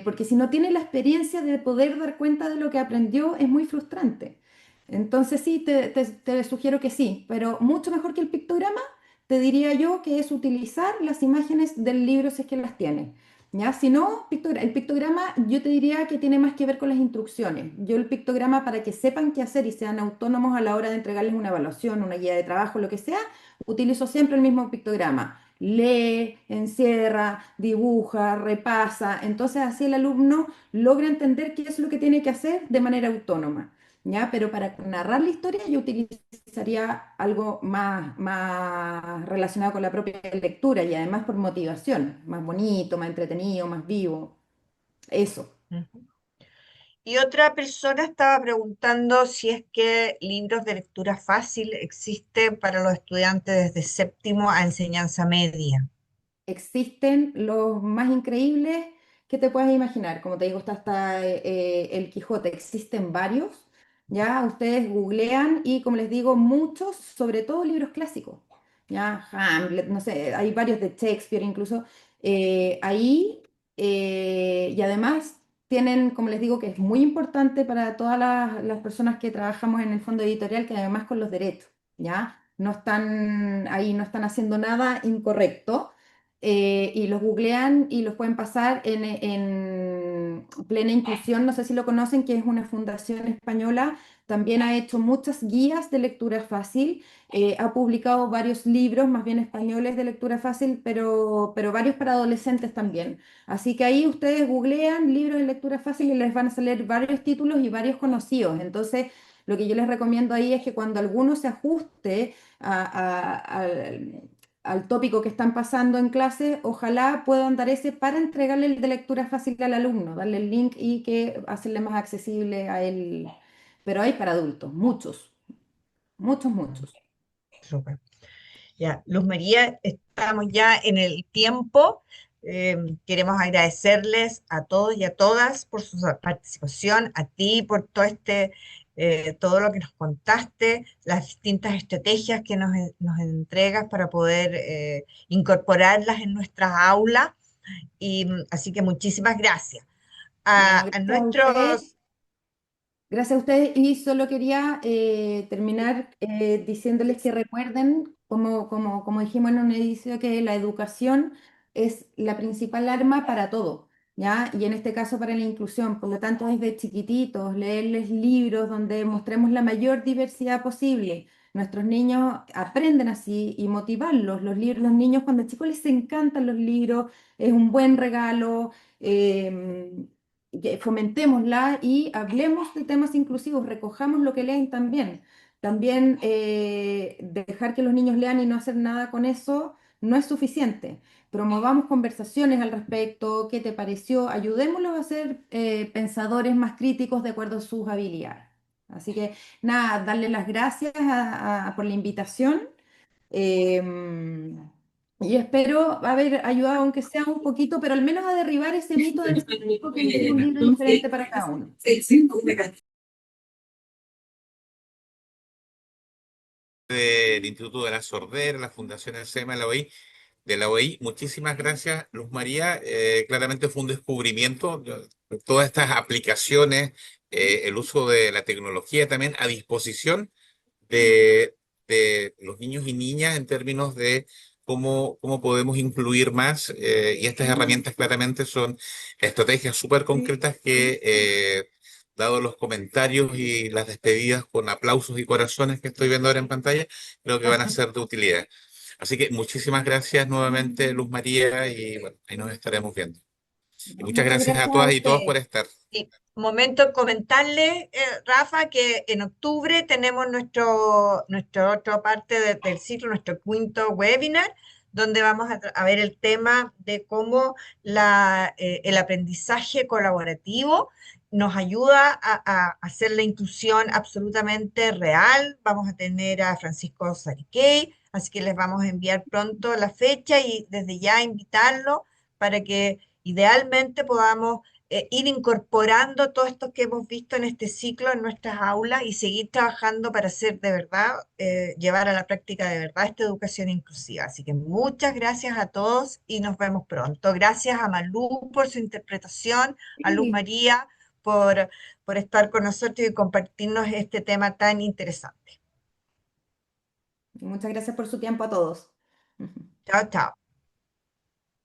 Speaker 3: Porque si no tiene la experiencia de poder dar cuenta de lo que aprendió, es muy frustrante. Entonces sí, te sugiero que sí, pero mucho mejor que el pictograma, te diría yo que es utilizar las imágenes del libro si es que las tiene. ¿Ya? Si no, el pictograma yo te diría que tiene más que ver con las instrucciones. Yo el pictograma, para que sepan qué hacer y sean autónomos a la hora de entregarles una evaluación, una guía de trabajo, lo que sea, utilizo siempre el mismo pictograma. Lee, encierra, dibuja, repasa. Entonces así el alumno logra entender qué es lo que tiene que hacer de manera autónoma. ¿Ya? Pero para narrar la historia yo utilizaría algo más relacionado con la propia lectura, y además por motivación, más bonito, más entretenido, más vivo. Eso.
Speaker 2: Ujú. Y otra persona estaba preguntando si es que libros de lectura fácil existen para los estudiantes desde séptimo a enseñanza media.
Speaker 3: Existen los más increíbles que te puedas imaginar. Como te digo, está hasta el Quijote, existen varios. Ya ustedes googlean, y como les digo, muchos, sobre todo libros clásicos. Ya Hamlet, no sé, hay varios de Shakespeare incluso ahí. Y además tienen, como les digo, que es muy importante para todas las personas que trabajamos en el fondo editorial, que además con los derechos, ¿ya? No están ahí, no están haciendo nada incorrecto. Y los googlean y los pueden pasar en Plena Inclusión, no sé si lo conocen, que es una fundación española. También ha hecho muchas guías de lectura fácil, ha publicado varios libros, más bien españoles, de lectura fácil, pero varios para adolescentes también. Así que ahí ustedes googlean libros de lectura fácil y les van a salir varios títulos y varios conocidos. Entonces, lo que yo les recomiendo ahí es que cuando alguno se ajuste al tópico que están pasando en clase, ojalá puedan dar ese para entregarle el de lectura fácil al alumno, darle el link y que hacerle más accesible a él. Pero hay para adultos, muchos, muchos, muchos.
Speaker 2: Súper. Ya, Luz María, estamos ya en el tiempo. Eh, Queremos agradecerles a todos y a todas por su participación, a ti por todo lo que nos contaste, las distintas estrategias que nos entregas para poder incorporarlas en nuestras aulas. Y así que muchísimas gracias.
Speaker 3: No,
Speaker 2: A
Speaker 3: gracias a usted.
Speaker 2: nuestros
Speaker 3: Gracias a ustedes y solo quería terminar diciéndoles que recuerden, como dijimos en un inicio, que la educación es la principal arma para todo, ¿ya? Y en este caso para la inclusión. Por lo tanto, desde chiquititos, leerles libros donde mostremos la mayor diversidad posible. Nuestros niños aprenden así y motivarlos. Los niños cuando chicos les encantan los libros, es un buen regalo. Que fomentémosla y hablemos de temas inclusivos, recojamos lo que leen también. También dejar que los niños lean y no hacer nada con eso no es suficiente. Promovamos conversaciones al respecto, qué te pareció, ayudémoslos a ser pensadores más críticos de acuerdo a sus habilidades. Así que nada, darle las gracias por la invitación. Em, y espero haber ayudado, aunque sea un poquito, pero al menos a derribar ese mito del público que es un libro diferente para cada uno.
Speaker 1: Del Instituto de la Sordera, la Fundación El SEMA, de la OI. Muchísimas gracias, Luz María. Claramente fue un descubrimiento, todas estas aplicaciones, el uso de la tecnología también a disposición de, de los niños y niñas en términos de cómo podemos incluir más. Y estas herramientas claramente son estrategias súper concretas que, dado los comentarios y las despedidas con aplausos y corazones que estoy viendo ahora en pantalla, creo que van a ser de utilidad. Así que muchísimas gracias nuevamente, Luz María, y bueno, ahí nos estaremos viendo. Y muchas
Speaker 3: Muchas
Speaker 1: gracias a
Speaker 3: gracias a
Speaker 1: todas y todos por
Speaker 3: ustedes.
Speaker 1: estar.
Speaker 2: Sí, momento comentarle, Rafa, que en octubre tenemos nuestro otra parte del ciclo, nuestro quinto webinar, donde vamos a ver el tema de cómo el aprendizaje colaborativo nos ayuda a hacer la inclusión absolutamente real. Vamos a tener a Francisco Sariquey, así que les vamos a enviar pronto la fecha y desde ya invitarlo para que idealmente podamos ir incorporando todo esto que hemos visto en este ciclo en nuestras aulas y seguir trabajando para hacer de verdad, llevar a la práctica de verdad esta educación inclusiva. Así que muchas gracias a todos y nos vemos pronto. Gracias a Malú por su interpretación, a Luz
Speaker 3: Sí,
Speaker 2: María por, por estar con nosotros y compartirnos este tema tan interesante.
Speaker 3: muchas gracias por su tiempo a todos.
Speaker 2: Chao, chao.